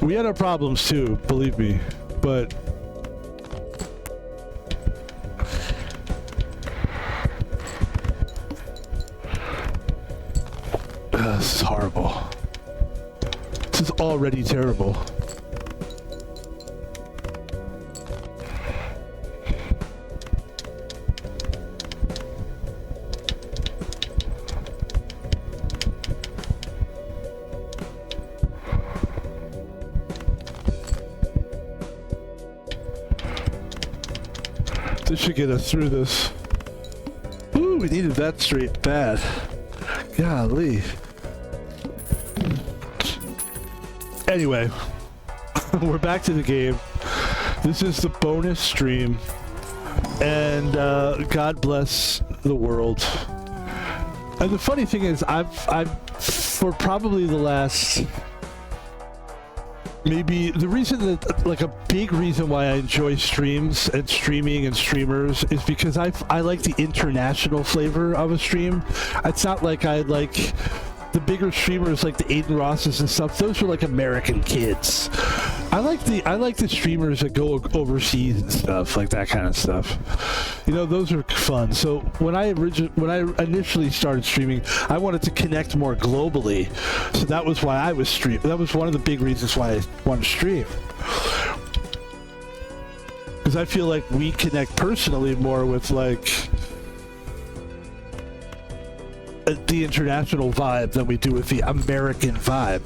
We had our problems too, believe me, but this is horrible. This is already terrible. This should get us through this. Ooh, we needed that straight bad. Golly. Anyway, we're back to the game. This is the bonus stream, and God bless the world. And the funny thing is, I've for probably the last, maybe the reason that, like, a big reason why I enjoy streams and streaming and streamers is because I like the international flavor of a stream. It's not like I like the bigger streamers like the Aiden Rosses and stuff. Those are like American kids. I like the streamers that go overseas and stuff, like that kind of stuff. You know, those are fun. So when I initially started streaming, I wanted to connect more globally. So that was why I was streaming. That was one of the big reasons why I wanted to stream. Because I feel like we connect personally more with, like, the international vibe than we do with the American vibe.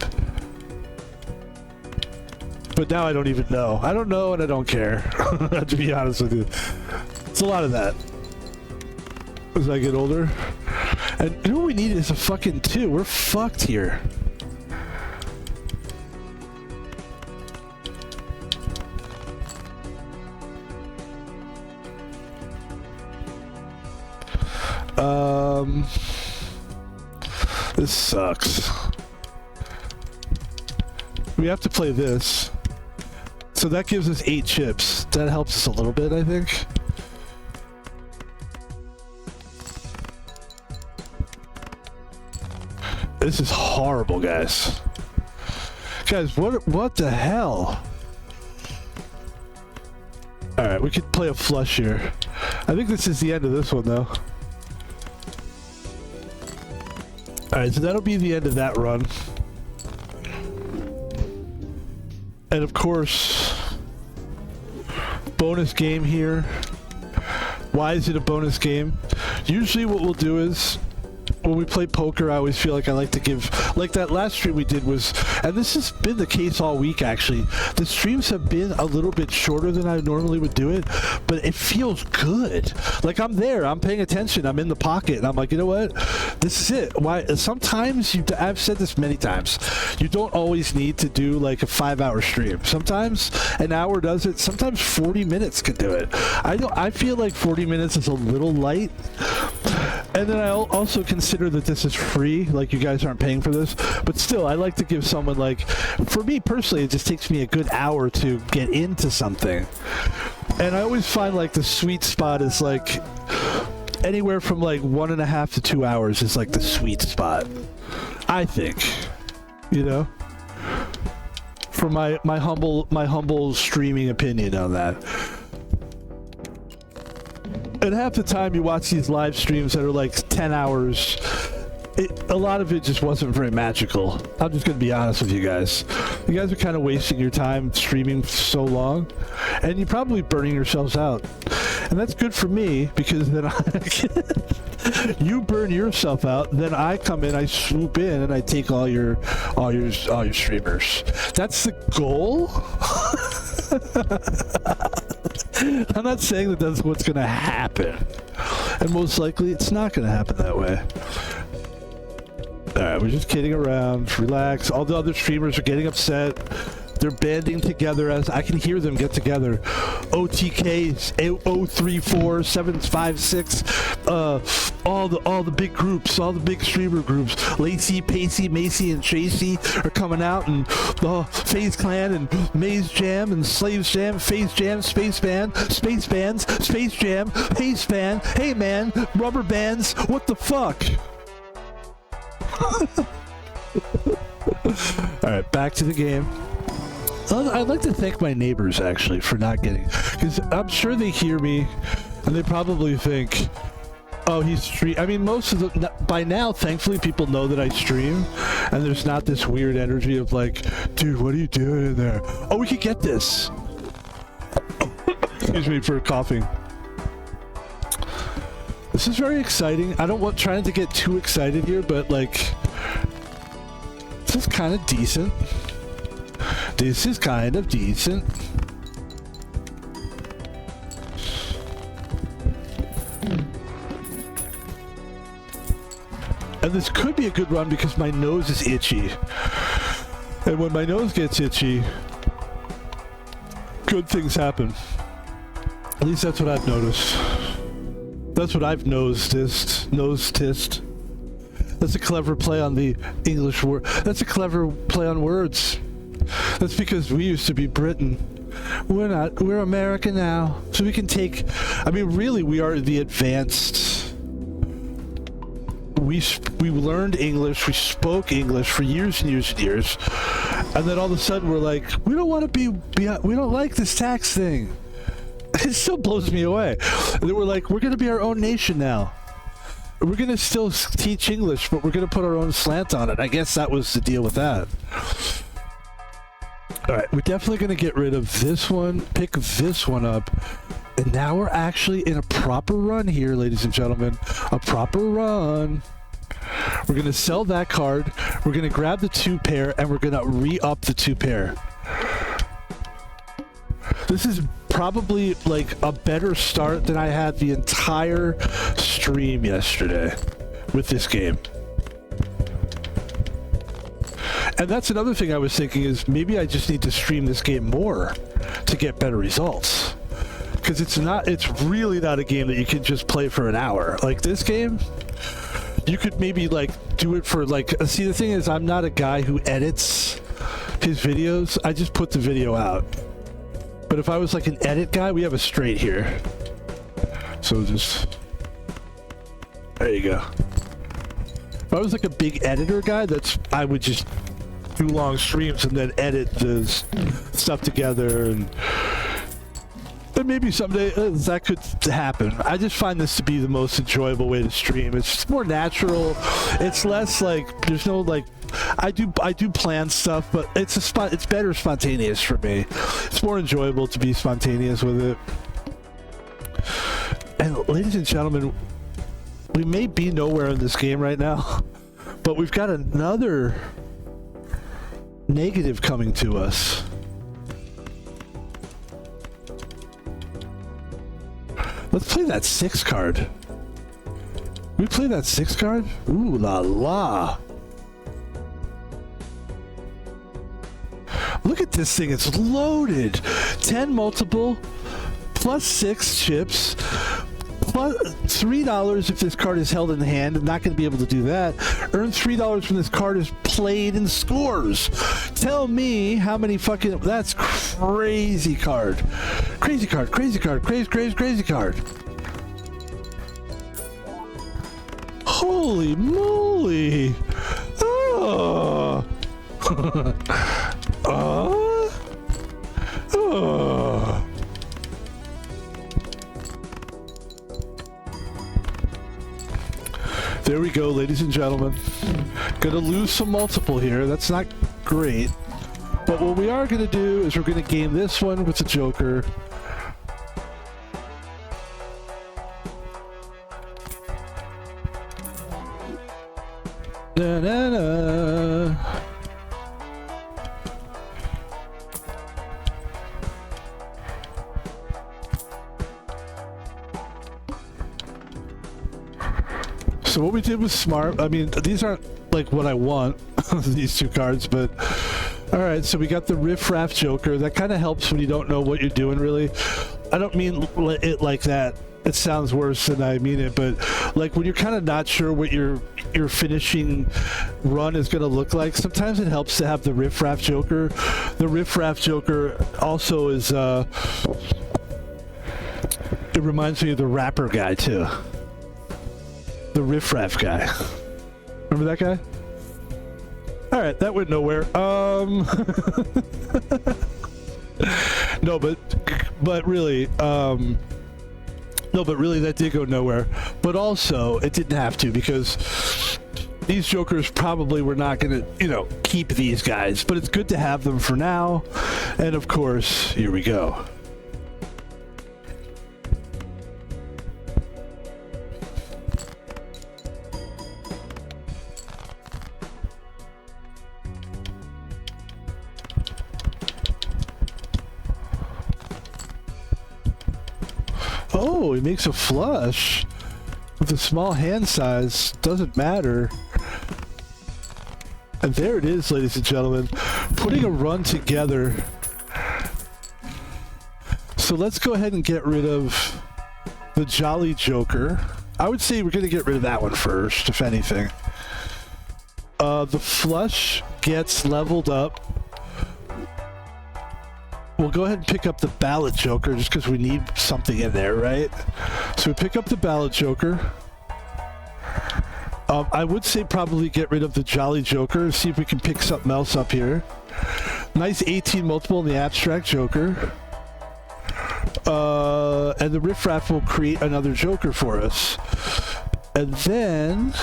But now I don't even know. I don't know and I don't care, to be honest with you. It's a lot of that as I get older. And you know what we need is a fucking 2. We're fucked here. This sucks. We have to play this. So that gives us 8 chips. That helps us a little bit, I think. This is horrible, guys. Guys, what the hell? Alright, we could play a flush here. I think this is the end of this one, though. Alright, so that'll be the end of that run. And of course, bonus game here. Why is it a bonus game? Usually what we'll do is, when we play poker, I always feel like I like to give, like that last stream we did was, and this has been the case all week actually, the streams have been a little bit shorter than I normally would do it, but it feels good. Like I'm there, I'm paying attention, I'm in the pocket, and I'm like, you know what, this is it. Why? Sometimes, I've said this many times, you don't always need to do like a 5-hour stream. Sometimes an hour does it, sometimes 40 minutes could do it. I feel like 40 minutes is a little light. And then I also consider that this is free, like you guys aren't paying for this, but still, I like to give someone, like, for me personally, it just takes me a good hour to get into something. And I always find, like, the sweet spot is, like, anywhere from, like, 1.5 to 2 hours is, like, the sweet spot. I think, you know? For my humble streaming opinion on that. And half the time you watch these live streams that are like 10 hours, a lot of it just wasn't very magical. I'm just gonna be honest with you guys. You guys are kind of wasting your time streaming so long, and you're probably burning yourselves out. And that's good for me, because then you burn yourself out, then I come in, I swoop in, and I take all your streamers. That's the goal. I'm not saying that that's what's gonna happen, and most likely it's not gonna happen that way. Alright, we're just kidding around. Relax. All the other streamers are getting upset. They're banding together as I can hear them get together. OTKs, 034, 756, all the big groups, all the big streamer groups. Lacey, Pacey, Macy, and Tracy are coming out, and the FaZe Clan and Maze Jam and Slaves Jam, FaZe Jam, Space Band, Space Bands, Space Jam, Pace Band, hey man, rubber bands, what the fuck? Alright, back to the game. I'd like to thank my neighbors, actually, for not getting... Because I'm sure they hear me, and they probably think, oh, he's stream... I mean, most of the... By now, thankfully, people know that I stream, and there's not this weird energy of like, dude, what are you doing in there? Oh, we could get this! Excuse me for coughing. This is very exciting. I don't want trying to get too excited here, but like, this is kind of decent. This is kind of decent. And this could be a good run because my nose is itchy. And when my nose gets itchy, good things happen. At least that's what I've noticed. That's what I've nose-tissed. Nose-tissed. That's a clever play on the English word. That's a clever play on words. That's because we used to be Britain. We're not. We're America now. So we can take... I mean, really, we are the advanced... We learned English. We spoke English for years and years and years. And then all of a sudden, we're like, we don't want to be... We don't like this tax thing. It still blows me away. And then we're like, we're going to be our own nation now. We're going to still teach English, but we're going to put our own slant on it. I guess that was the deal with that. Alright, we're definitely going to get rid of this one, pick this one up, and now we're actually in a proper run here, ladies and gentlemen. A proper run. We're going to sell that card, we're going to grab the 2 pair, and we're going to re-up the 2 pair. This is probably like a better start than I had the entire stream yesterday with this game. And that's another thing I was thinking is maybe I just need to stream this game more to get better results. Because it's really not a game that you can just play for an hour. Like this game, you could maybe like do it for like, see the thing is I'm not a guy who edits his videos. I just put the video out. But if I was like an edit guy, we have a straight here. So just, there you go. If I was like a big editor guy, I would just do long streams and then edit the stuff together, and maybe someday that could happen. I just find this to be the most enjoyable way to stream. It's just more natural. It's less like, there's no like, I do plan stuff, but it's better spontaneous for me. It's more enjoyable to be spontaneous with it. And ladies and gentlemen, we may be nowhere in this game right now, but we've got another negative coming to us. Let's play that 6 card. We play that 6 card? Ooh la la. Look at this thing, it's loaded. 10 multiple, plus 6 chips, plus $3 if this card is held in the hand. I'm not going to be able to do that. Earn $3 when this card is played and scores. Tell me how many fucking... That's crazy card. Crazy card, crazy card, crazy card. Holy moly. Oh. There we go, ladies and gentlemen. Gonna lose some multiple here. That's not great. But what we are gonna do is we're gonna game this one with the Joker. Da-da-da. So what we did was smart. I mean, these aren't like what I want, these two cards, but all right. So we got the Riff Raff Joker. That kind of helps when you don't know what you're doing, really. I don't mean it like that. It sounds worse than I mean it, but like when you're kind of not sure what your finishing run is going to look like, sometimes it helps to have the Riff Raff Joker. The Riff Raff Joker also is, it reminds me of the rapper guy too. The Riff Raff guy. Remember that guy? All right, that went nowhere. No, but really, no, but really that did go nowhere. But also, it didn't have to, because these Jokers probably were not going to, you know, keep these guys. But it's good to have them for now. And of course, here we go. Oh, he makes a flush with a small hand size. Doesn't matter. And there it is, ladies and gentlemen. Putting a run together. So let's go ahead and get rid of the Jolly Joker. I would say we're going to get rid of that one first, if anything. The flush gets leveled up. We'll go ahead and pick up the Ballot Joker just because we need something in there, right? So we pick up the Ballot Joker. I would say probably get rid of the Jolly Joker, see if we can pick something else up here. Nice 18 multiple in the Abstract Joker. And the Riff Raff will create another Joker for us. And then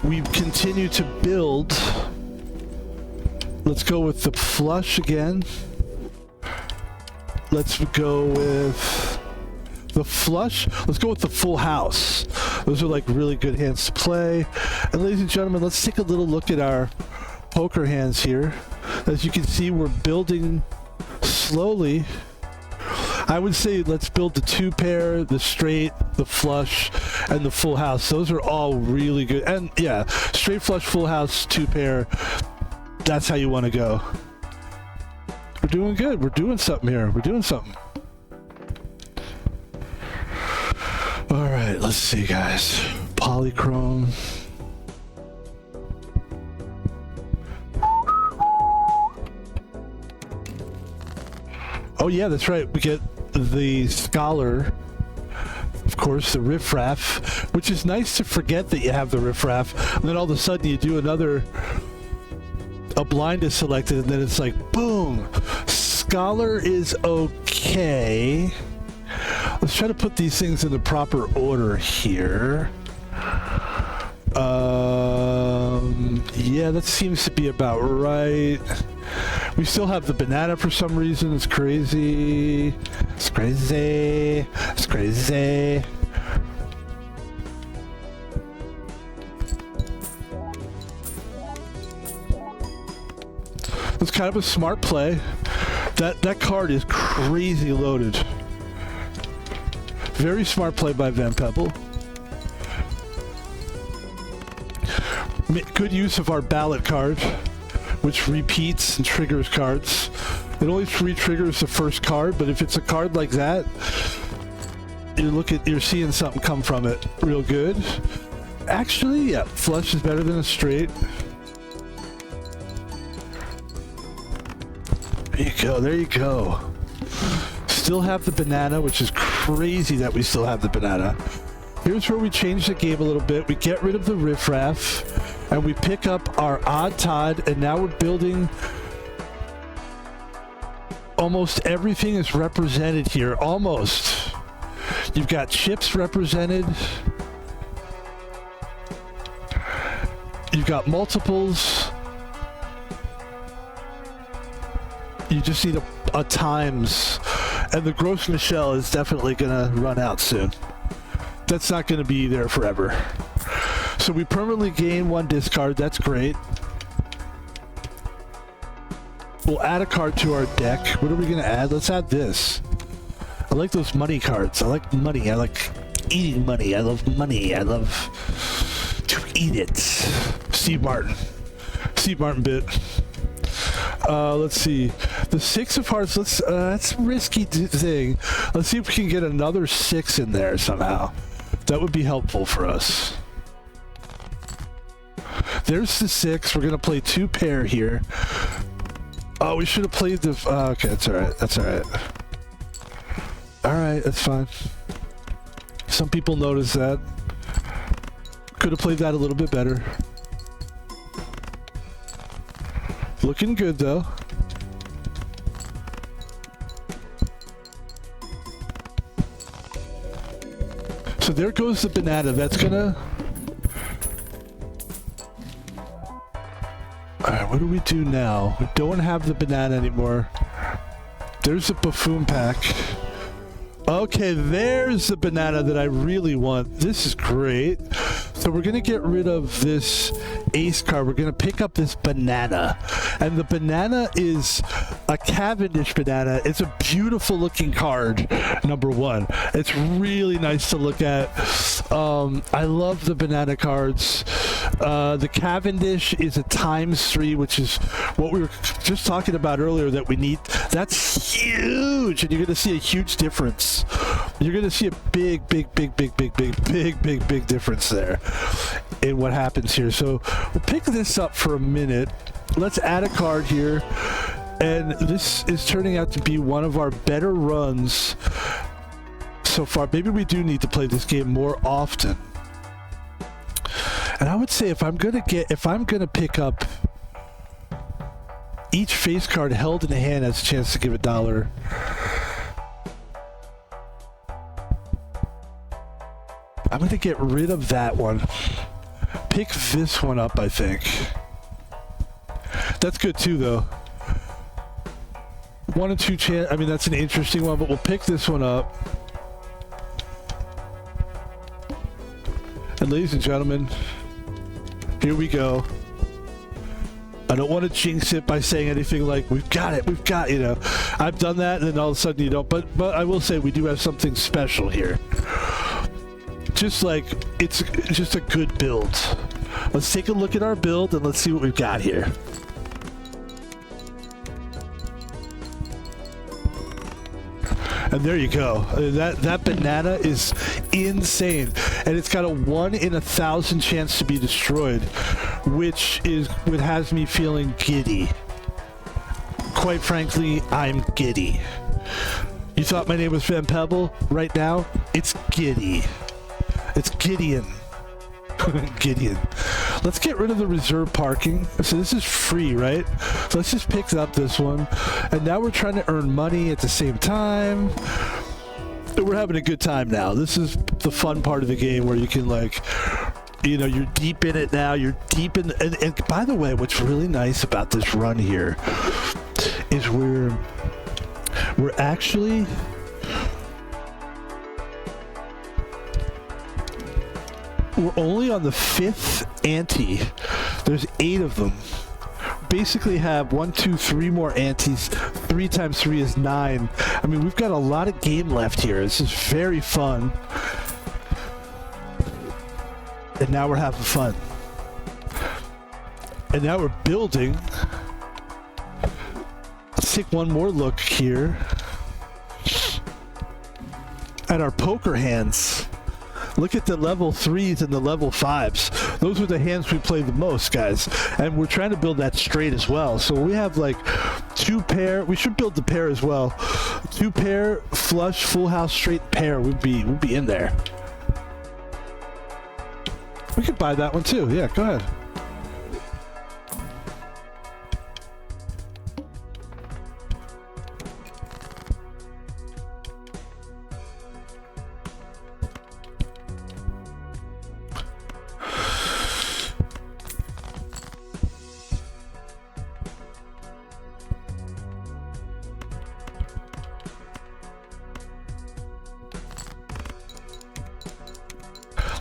we continue to build. Let's go with the flush again. Let's go with the flush. Let's go with the full house. Those are like really good hands to play. And ladies and gentlemen, let's take a little look at our poker hands here. As you can see, we're building slowly. I would say let's build the two pair, the straight, the flush, and the full house. Those are all really good. And yeah, straight flush, full house, two pair. That's how you want to go. We're doing good. We're doing something here. We're doing something. All right, let's see, guys. Polychrome. Oh yeah, that's right. We get the Scholar. Of course, the Riff Raff, which is nice to forget that you have the Riff Raff. And then all of a sudden you do a blind is selected, and then it's like, boom, Scholar is okay. Let's try to put these things in the proper order here. Yeah, that seems to be about right. We still have the banana for some reason. It's crazy. It's crazy. It's crazy. It's kind of a smart play. That card is crazy loaded. Very smart play by Van Pebble. Good use of our Ballot card, which repeats and triggers cards. It only re-triggers the first card, but if it's a card like that, you're seeing something come from it real good. Actually, yeah, flush is better than a straight. There you go, there you go. Still have the banana, which is crazy that we still have the banana. Here's where we change the game a little bit. We get rid of the Riff Raff, and we pick up our Odd Todd, and now we're building. Almost everything is represented here, almost. You've got chips represented. You've got multiples. You just need a times. And the Gros Michel is definitely going to run out soon. That's not going to be there forever. So we permanently gain 1 discard. That's great. We'll add a card to our deck. What are we going to add? Let's add this. I like those money cards. I like money. I like eating money. I love money. I love to eat it. Steve Martin. Steve Martin bit. Let's see. The 6 of hearts. That's a risky thing. Let's see if we can get another 6 in there somehow. That would be helpful for us. There's the 6. We're going to play 2 pair here. Oh, we should have played the... okay, that's alright. That's alright. Alright, that's fine. Some people notice that. Could have played that a little bit better. Looking good, though. So there goes the banana. That's gonna... Alright, what do we do now? We don't have the banana anymore. There's a buffoon pack. Okay, there's the banana that I really want. This is great. So we're going to get rid of this ace card. We're going to pick up this banana. And the banana is a Cavendish banana. It's a beautiful looking card, number 1. It's really nice to look at. I love the banana cards. The Cavendish is a ×3, which is what we were just talking about earlier that we need. That's huge, and you're going to see a huge difference. You're going to see a big difference there in what happens here. So we'll pick this up for a minute. Let's add a card here, and this is turning out to be one of our better runs so far. Maybe we do need to play this game more often. And I would say if I'm gonna pick up each face card held in a hand has a chance to give $1. I'm gonna get rid of that one. Pick this one up, I think. That's good too, though. 1 and 2 chance. I mean, that's an interesting one, but we'll pick this one up. And ladies and gentlemen, here we go. I don't want to jinx it by saying anything like, we've got it, you know. I've done that, and then all of a sudden you don't. But I will say we do have something special here. Just like, it's just a good build. Let's take a look at our build, and let's see what we've got here. And there you go. That banana is insane, and it's got a 1 in 1,000 chance to be destroyed, which is what has me feeling giddy. Quite frankly, I'm giddy. You thought my name was Van Pebble? Right now, it's Giddy. It's Gideon. Gideon. Let's get rid of the reserve parking. So this is free, right? So let's just pick up this one. And now we're trying to earn money at the same time. We're having a good time now. This is the fun part of the game where you can, like, you know, you're deep in it now. You're deep in... And by the way, what's really nice about this run here is we're actually... We're only on the 5th ante. There's 8 of them. Basically have 1, 2, 3 more antes. 3 times 3 is 9. I mean, we've got a lot of game left here. This is very fun. And now we're having fun. And now we're building. Let's take one more look here at our poker hands. Look at the level 3s and the level 5s. Those are the hands we play the most, guys. And we're trying to build that straight as well. So we have like 2 pair. We should build the pair as well. 2 pair, flush, full house, straight pair would be in there. We could buy that one too. Yeah, go ahead.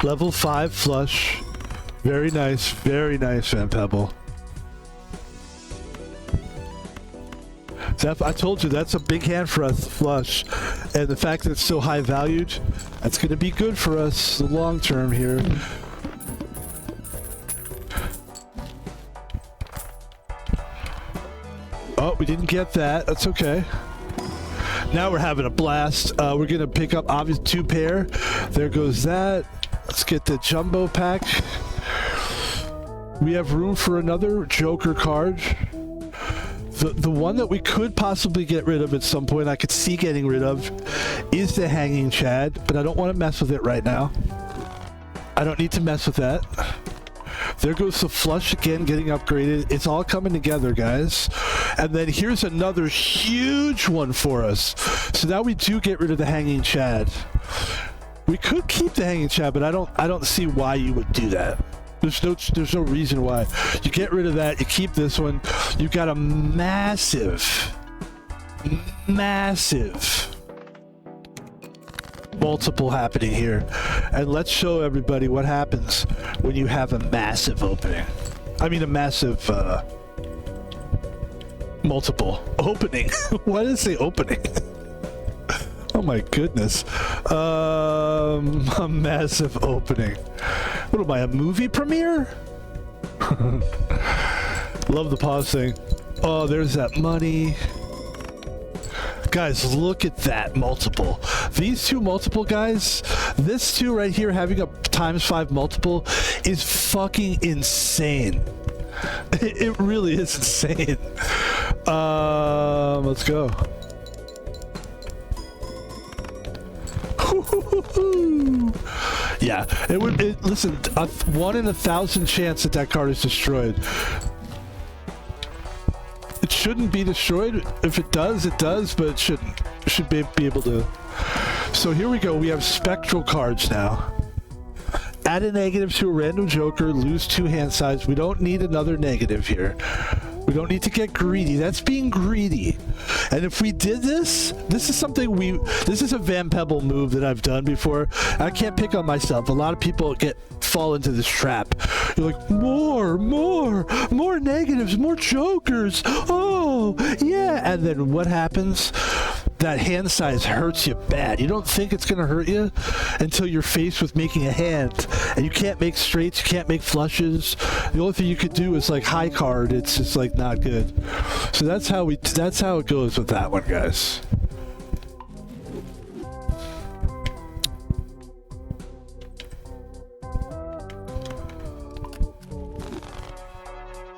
Level 5 flush. Very nice, Van Pebble. I told you that's a big hand for us, flush. And the fact that it's so high valued, that's going to be good for us the long term here. Oh, we didn't get that. That's okay. Now we're having a blast. We're going to pick up obviously 2 pair. There goes that. Let's get the jumbo pack. We have room for another Joker card. The one that we could possibly get rid of at some point, I could see getting rid of, is the Hanging Chad, but I don't want to mess with it right now. I don't need to mess with that. There goes the flush again, getting upgraded. It's all coming together, guys. And then here's another huge one for us. So now we do get rid of the Hanging Chad. We could keep the Hanging Chad, but I don't see why you would do that. There's no reason why. You get rid of that, you keep this one. You've got a massive multiple happening here. And let's show everybody what happens when you have a massive opening. I mean a massive multiple opening. Why did it say opening? Oh my goodness. A massive opening. What am I, a movie premiere? Love the pause thing. Oh, there's that money. Guys, look at that multiple. These 2 multiple guys, this 2 right here having a ×5 multiple is fucking insane. It really is insane. Let's go. Yeah, it would. Listen, a 1 in 1,000 chance that card is destroyed. It shouldn't be destroyed. If it does, it does, but it shouldn't. It should be able to. So here we go. We have spectral cards now. Add a negative to a random Joker. Lose 2 hand size. We don't need another negative here. We don't need to get greedy. That's being greedy. And if we did this is something this is a Van Pebble move that I've done before. I can't pick on myself. A lot of people fall into this trap. You're like, more negatives, more Jokers. Oh, yeah. And then what happens? That hand size hurts you bad. You don't think it's going to hurt you until you're faced with making a hand. And you can't make straights, you can't make flushes. The only thing you could do is like high card. It's just like not good. So that's how it goes with that one, guys.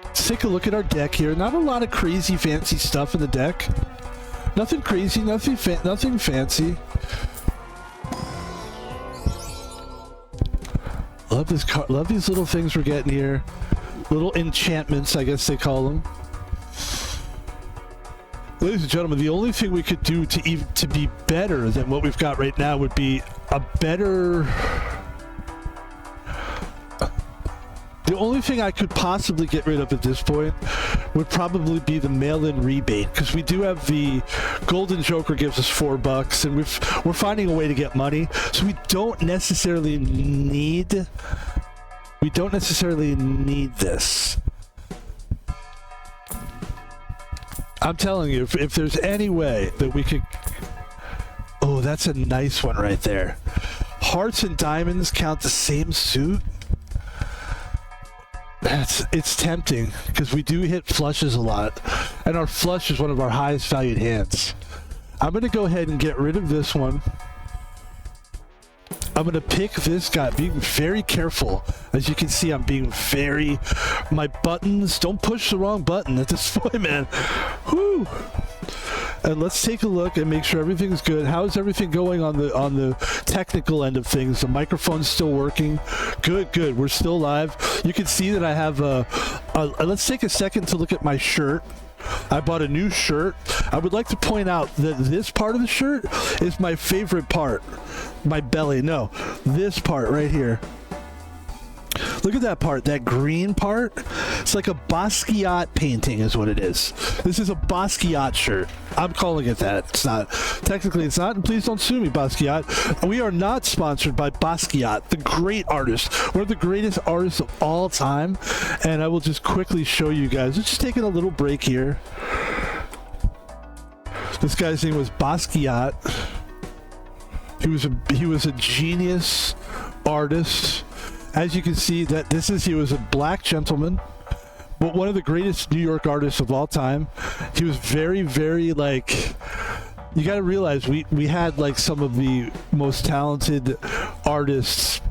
Let's take a look at our deck here. Not a lot of crazy fancy stuff in the deck. Nothing crazy, nothing fancy. Love these little things we're getting here. Little enchantments, I guess they call them. Ladies and gentlemen, the only thing we could do to be better than what we've got right now would be a better. The only thing I could possibly get rid of at this point would probably be the mail-in rebate, because we do have the Golden Joker gives us $4, and we're finding a way to get money, so we don't necessarily need this. I'm telling you, if there's any way that we could. Oh, that's a nice one right there. Hearts and diamonds count the same suit. It's tempting, because we do hit flushes a lot, and our flush is one of our highest valued hands. I'm going to go ahead and get rid of this one. I'm going to pick this guy, being very careful. As you can see, I'm being my buttons, don't push the wrong button at this point, man. Whew. And let's take a look and make sure everything's good. How's everything going on the technical end of things? The microphone's still working. Good. We're still live. You can see that I have let's take a second to look at my shirt. I bought a new shirt. I would like to point out that this part of the shirt is my favorite part. My belly. No, this part right here. Look at that part, that green part. It's like a Basquiat painting is what it is. This is a Basquiat shirt. I'm calling it that. It's not. Technically, it's not, and please don't sue me, Basquiat. We are not sponsored by Basquiat, the great artist, one of the greatest artists of all time. And I will just quickly show you guys. Let's just taking a little break here. This guy's name was Basquiat. He was a genius artist. As you can see, he was a black gentleman, but one of the greatest New York artists of all time. He was very, very like. You got to realize we had like some of the most talented artists,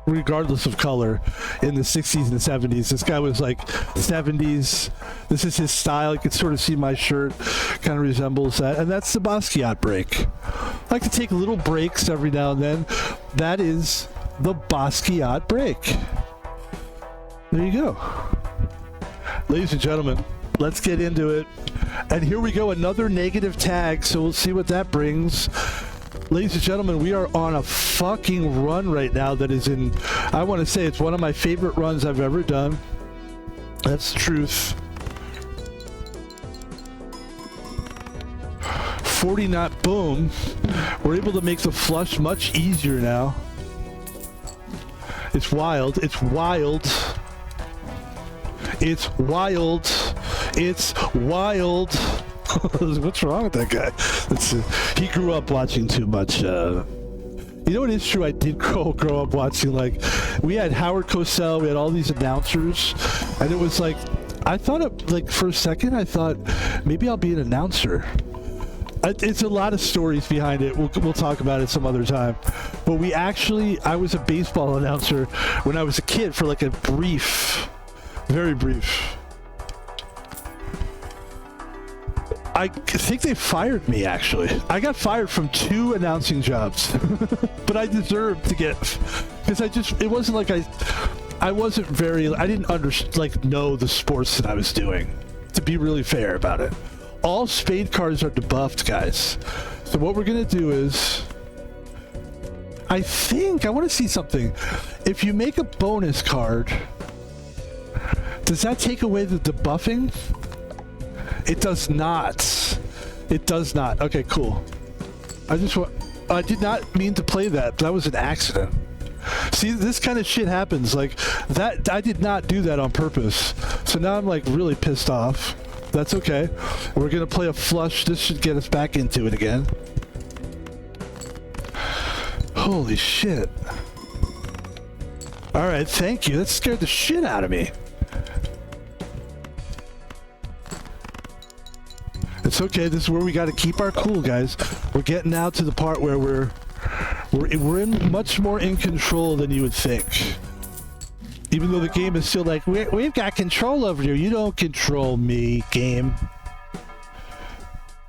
regardless of color, in the 60s and 70s. This guy was like 70s. This is his style. You can sort of see my shirt kind of resembles that. And that's the Basquiat break. I like to take little breaks every now and then. That is the Basquiat break. There you go. Ladies and gentlemen, let's get into it. And here we go, another negative tag. So we'll see what that brings. Ladies and gentlemen, we are on a fucking run right now that is in, I want to say it's one of my favorite runs I've ever done. That's the truth. 40 knot, boom. We're able to make the flush much easier now. It's wild. It's wild. It's wild. It's wild. What's wrong with that guy? He grew up watching too much. You know what is true? I did grow up watching, like, we had Howard Cosell, we had all these announcers, and it was like, I thought, like, for a second, I thought, maybe I'll be an announcer. It's a lot of stories behind it. We'll talk about it some other time. But I was a baseball announcer when I was a kid for like a brief, very brief. I think they fired me, actually. I got fired from 2 announcing jobs. But I deserved to get, because it wasn't like I wasn't very, I didn't know the sports that I was doing, to be really fair about it. All spade cards are debuffed, guys. So what we're going to do is, I want to see something. If you make a bonus card, does that take away the debuffing? It does not. It does not. Okay, cool. I did not mean to play that. That was an accident. See, this kind of shit happens. Like, that, I did not do that on purpose. So now I'm like really pissed off. That's okay. We're going to play a flush. This should get us back into it again. Holy shit. All right, thank you. That scared the shit out of me. It's okay. This is where we got to keep our cool, guys. We're getting now to the part where we're in much more in control than you would think. Even though the game is still like, we've got control over you. You don't control me, game.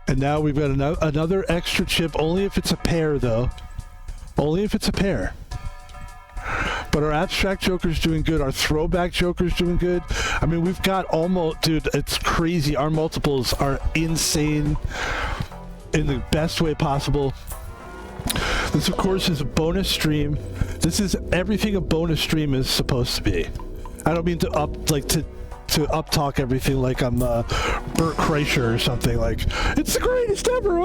And now we've got another extra chip, only if it's a pair, though. Only if it's a pair. But our abstract Joker's doing good. Our throwback Joker's doing good. I mean, we've got almost... Dude, it's crazy. Our multiples are insane in the best way possible. This, of course, is a bonus stream. This is everything a bonus stream is supposed to be. I don't mean to up talk everything like I'm Bert Kreischer or something, like it's the greatest ever.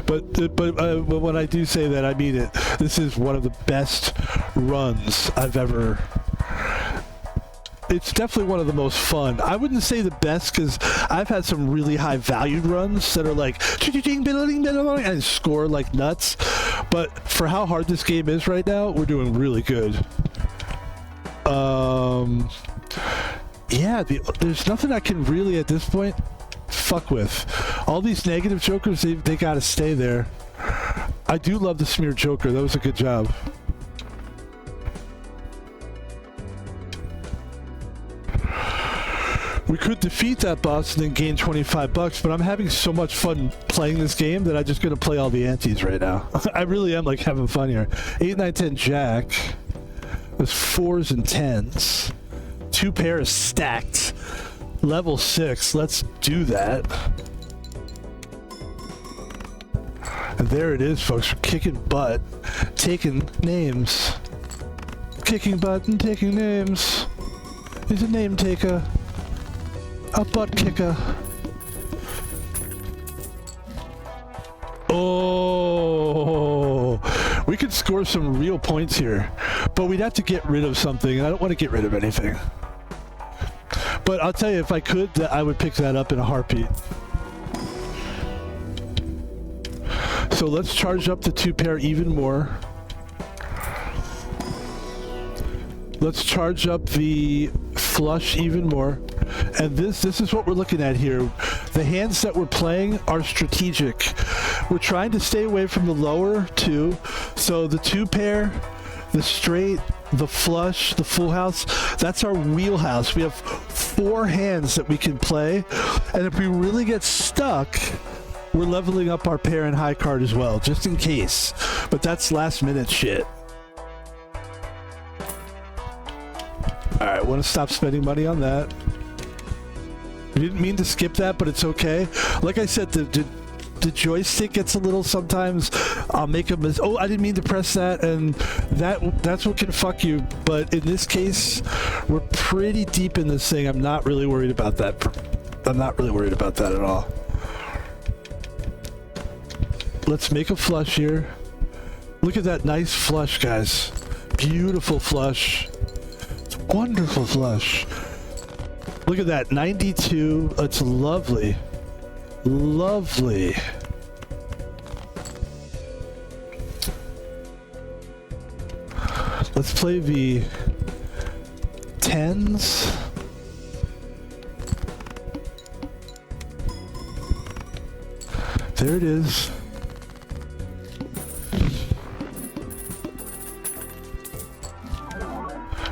But when I do say that, I mean it. This is one of the best runs I've ever. It's definitely one of the most fun. I wouldn't say the best because I've had some really high valued runs that are like and score like nuts. But for how hard this game is right now, we're doing really good. Yeah, there's nothing I can really at this point fuck with. All these negative Jokers, they gotta stay there. I do love the smear Joker. That was a good job. We could defeat that boss and then gain $25, but I'm having so much fun playing this game that I'm just gonna play all the antes right now. I really am like having fun here. 8, 9, 10 Jack. There's 4s and 10s. 2 pairs stacked. Level 6. Let's do that. And there it is, folks. We're kicking butt, taking names. kicking butt and taking names. He's a name taker. A butt kicker. Oh, we could score some real points here, but we'd have to get rid of something. I don't want to get rid of anything. But I'll tell you, if I could, I would pick that up in a heartbeat. So let's charge up the 2-pair even more. Let's charge up the flush even more. And this is what we're looking at here. The hands that we're playing are strategic. We're trying to stay away from the lower two. So the 2-pair, the straight, the flush, the full house, that's our wheelhouse. We have 4 hands that we can play. And if we really get stuck, we're leveling up our pair and high card as well, just in case. But that's last minute shit. All right, want to stop spending money on that. We didn't mean to skip that, but it's okay. Like I said, the joystick gets a little sometimes. I'll make a mistake. Oh, I didn't mean to press that, and that's what can fuck you. But in this case, we're pretty deep in this thing. I'm not really worried about that. I'm not really worried about that at all. Let's make a flush here. Look at that nice flush, guys. Beautiful flush. It's a wonderful flush. Look at that, 92. It's lovely. Lovely. Let's play the 10s. There it is.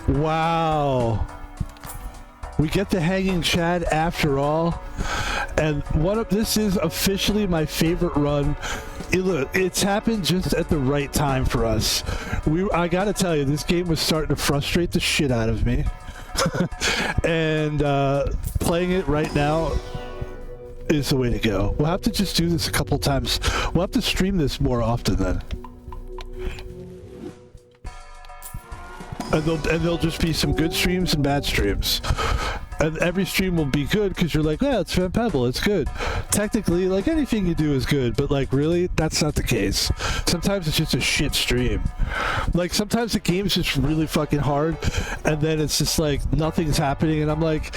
Wow. We get the hanging Chad after all. And this is officially my favorite run. It's happened just at the right time for us. I gotta tell you, this game was starting to frustrate the shit out of me. And playing it right now is the way to go. We'll have to just do this a couple times. We'll have to stream this more often then. And there'll just be some good streams and bad streams. And every stream will be good because you're like, yeah, it's from Pebble, it's good. Technically, like, anything you do is good, but like, really, that's not the case. Sometimes it's just a shit stream. Like, sometimes the game's just really fucking hard, and then it's just like nothing's happening, and I'm like,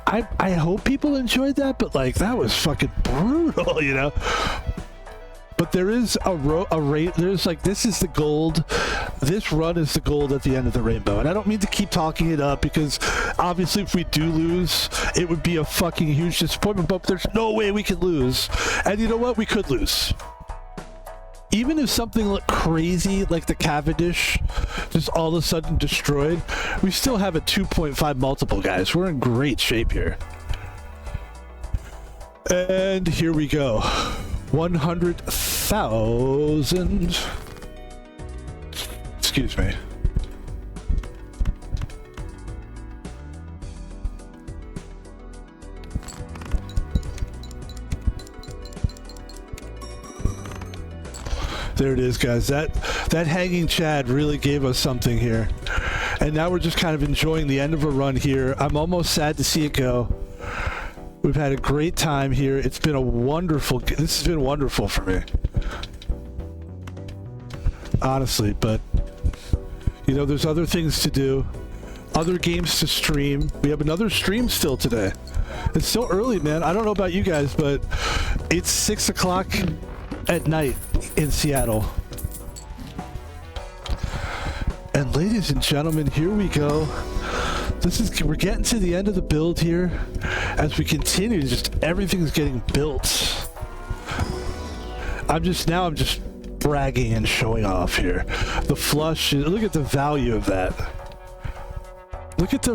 I hope people enjoyed that, but like, that was fucking brutal, you know? But there is a rate. There's like, this is the gold. This run is the gold at the end of the rainbow. And I don't mean to keep talking it up because obviously if we do lose, it would be a fucking huge disappointment. But there's no way we could lose. And you know what? We could lose. Even if something looked crazy like the Cavendish just all of a sudden destroyed, we still have a 2.5 multiple, guys. We're in great shape here. And here we go. 100,000. Excuse me. There it is, guys. That hanging Chad really gave us something here. And now we're just kind of enjoying the end of a run here. I'm almost sad to see it go. We've had a great time here. It's been a wonderful, this has been wonderful for me. Honestly, but you know, there's other things to do, other games to stream. We have another stream still today. It's still early, man. I don't know about you guys, but it's 6 o'clock at night in Seattle. And ladies and gentlemen, here we go. We're getting to the end of the build here. As we continue, just everything's getting built. I'm just bragging and showing off here. The flush, look at the value of that. Look at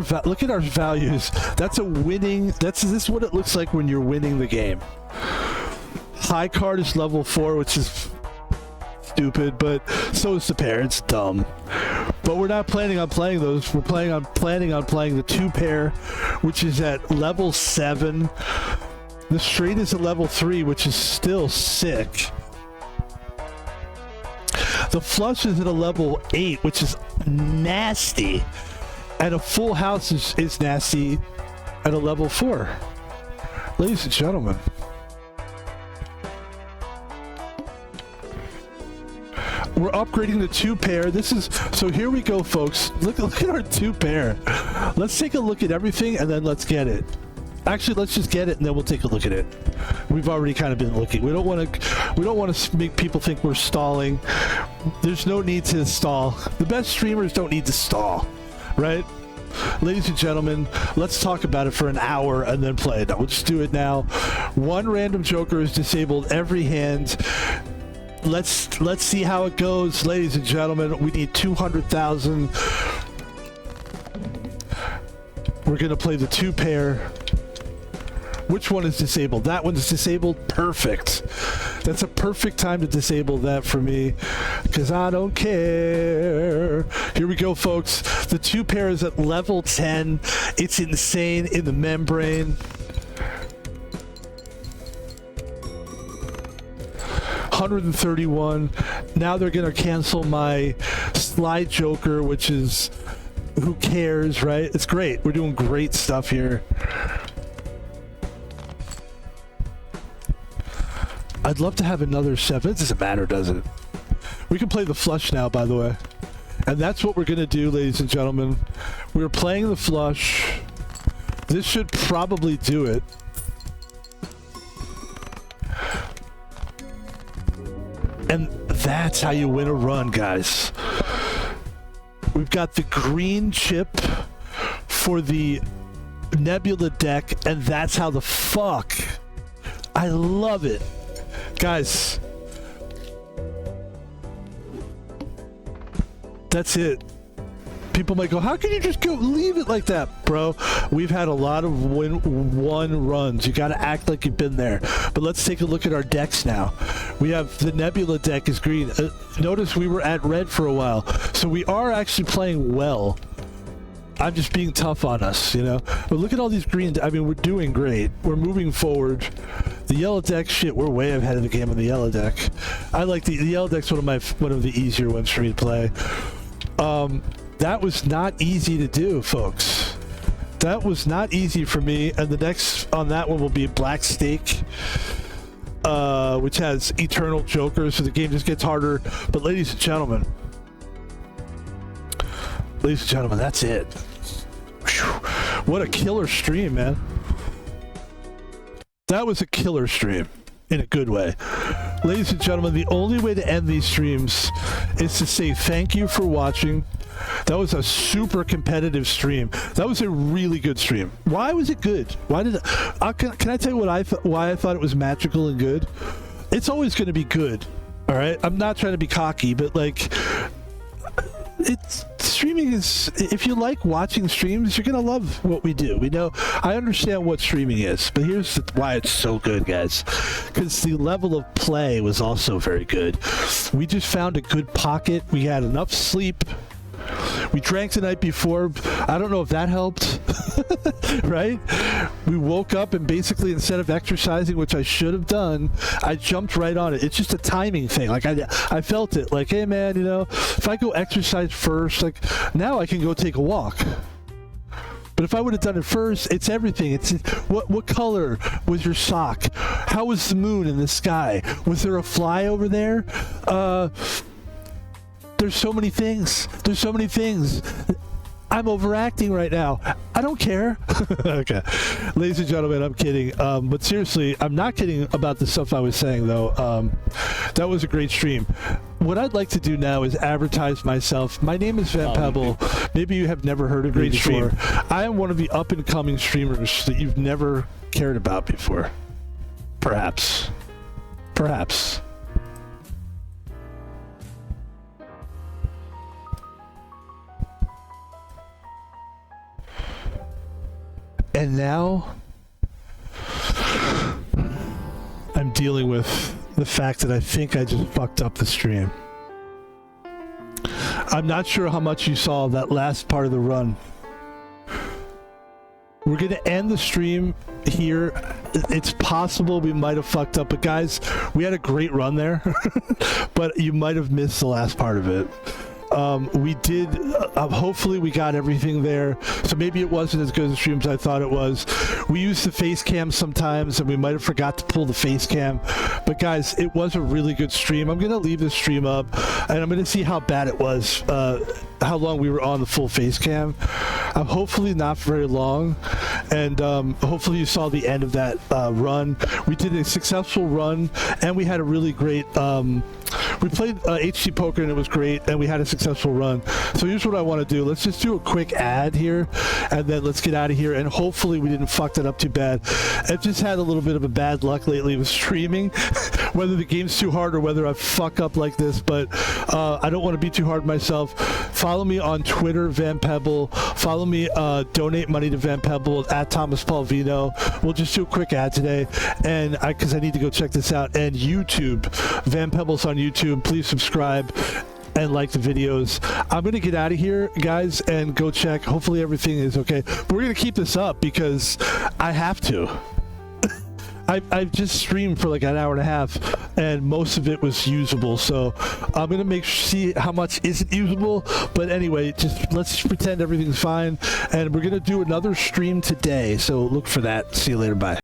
our values. That's a winning, this is what it looks like when you're winning the game. High card is level 4, which is stupid, but so is the pair. It's dumb. But we're not planning on playing those. We're planning on playing the 2-pair, which is at level 7. The straight is at level 3, which is still sick. The flush is at a level 8, which is nasty. And a full house is nasty at a level 4. Ladies and gentlemen. We're upgrading the 2 pair. This is, so here we go, folks. Look at our 2 pair. Let's take a look at everything and then let's get it. Actually, let's just get it and then we'll take a look at it. We've already kind of been looking. We don't want to make people think we're stalling. There's no need to stall. The best streamers don't need to stall, right? Ladies and gentlemen, let's talk about it for an hour and then play it. We'll just do it now. 1 random joker is disabled every hand. Let's see how it goes, ladies and gentlemen. We need 200,000. We're gonna play the 2 pair. Which one is disabled? That one's disabled. Perfect. That's a perfect time to disable that for me, because I don't care. Here we go, folks. The 2 pair is at level 10. It's insane in the membrane. 131. Now they're gonna cancel my slide joker, which is, who cares, right? It's great. We're doing great stuff here. I'd love to have another 7. It doesn't matter, does it? We can play the flush now, by the way. And that's what we're gonna do, ladies and gentlemen. We're playing the flush. This should probably do it. And that's how you win a run, guys. We've got the green chip for the Nebula deck, and that's how the fuck. I love it. Guys, that's it. People might go, how can you just go leave it like that, bro? We've had a lot of one runs. You got to act like you've been there. But let's take a look at our decks now. We have the Nebula deck is green. Notice we were at red for a while. So we are actually playing well. I'm just being tough on us, you know? But look at all these greens. I mean, we're doing great. We're moving forward. The yellow deck, shit, we're way ahead of the game on the yellow deck. I like the yellow deck's one of the easier ones for me to play. That was not easy to do, folks. That was not easy for me. And the next on that one will be Black Stake, which has Eternal Jokers, so the game just gets harder. But ladies and gentlemen, that's it. Whew. What a killer stream, man. That was a killer stream in a good way. Ladies and gentlemen, the only way to end these streams is to say thank you for watching. That was a super competitive stream. That was a really good stream. Why was it good? Why did can I tell you why I thought it was magical and good? It's always going to be good. All right? I'm not trying to be cocky, but like, streaming is, if you like watching streams, you're gonna love what we do. I understand what streaming is, but here's why it's so good, guys, because the level of play was also very good. We just found a good pocket. We had enough sleep. We drank the night before. I don't know if that helped. Right? We woke up and basically, instead of exercising, which I should have done, I jumped right on it. It's just a timing thing. Like I felt it. Like, hey man, if I go exercise first, like now I can go take a walk. But if I would have done it first, it's everything. It's what color was your sock? How was the moon in the sky? Was there a fly over there? There's so many things. I'm overacting right now. I don't care. Okay. Ladies and gentlemen, I'm kidding. But seriously, I'm not kidding about the stuff I was saying, though. That was a great stream. What I'd like to do now is advertise myself. My name is Van Pebble. Maybe you have never heard of me before. I am one of the up-and-coming streamers that you've never cared about before. Perhaps. And now I'm dealing with the fact that I think I just fucked up the stream. I'm not sure how much you saw that last part of the run. We're going to end the stream here it's possible we might have fucked up, but guys, we had a great run there. But you might have missed the last part of it. We did, hopefully we got everything there, so maybe it wasn't as good a stream as I thought it was. We use the face cam sometimes, and we might have forgot to pull the face cam, but guys, it was a really good stream. I'm gonna leave this stream up, and I'm gonna see how bad it was, how long we were on the full face cam. Hopefully not very long, and hopefully you saw the end of that run. We did a successful run, and we had a really great, we played HC Poker, and it was great, and we had a successful run. So here's what I want to do. Let's just do a quick ad here, and then let's get out of here, and hopefully we didn't fuck that up too bad. I've just had a little bit of a bad luck lately with streaming, whether the game's too hard or whether I fuck up like this, but I don't want to be too hard myself. Follow me on Twitter, Van Pebble. Follow me, donate money to Van Pebble at Thomas Paul Vino. We'll just do a quick ad today, and because I need to go check this out. And YouTube, Van Pebble's on YouTube. Please subscribe and like the videos. I'm gonna get out of here, guys, and go check. Hopefully everything is okay. But we're gonna keep this up because I have to. I've just streamed for like an hour and a half, and most of it was usable, so I'm gonna see how much isn't usable. But anyway, let's pretend everything's fine, and we're gonna do another stream today, so look for that. See you later. Bye.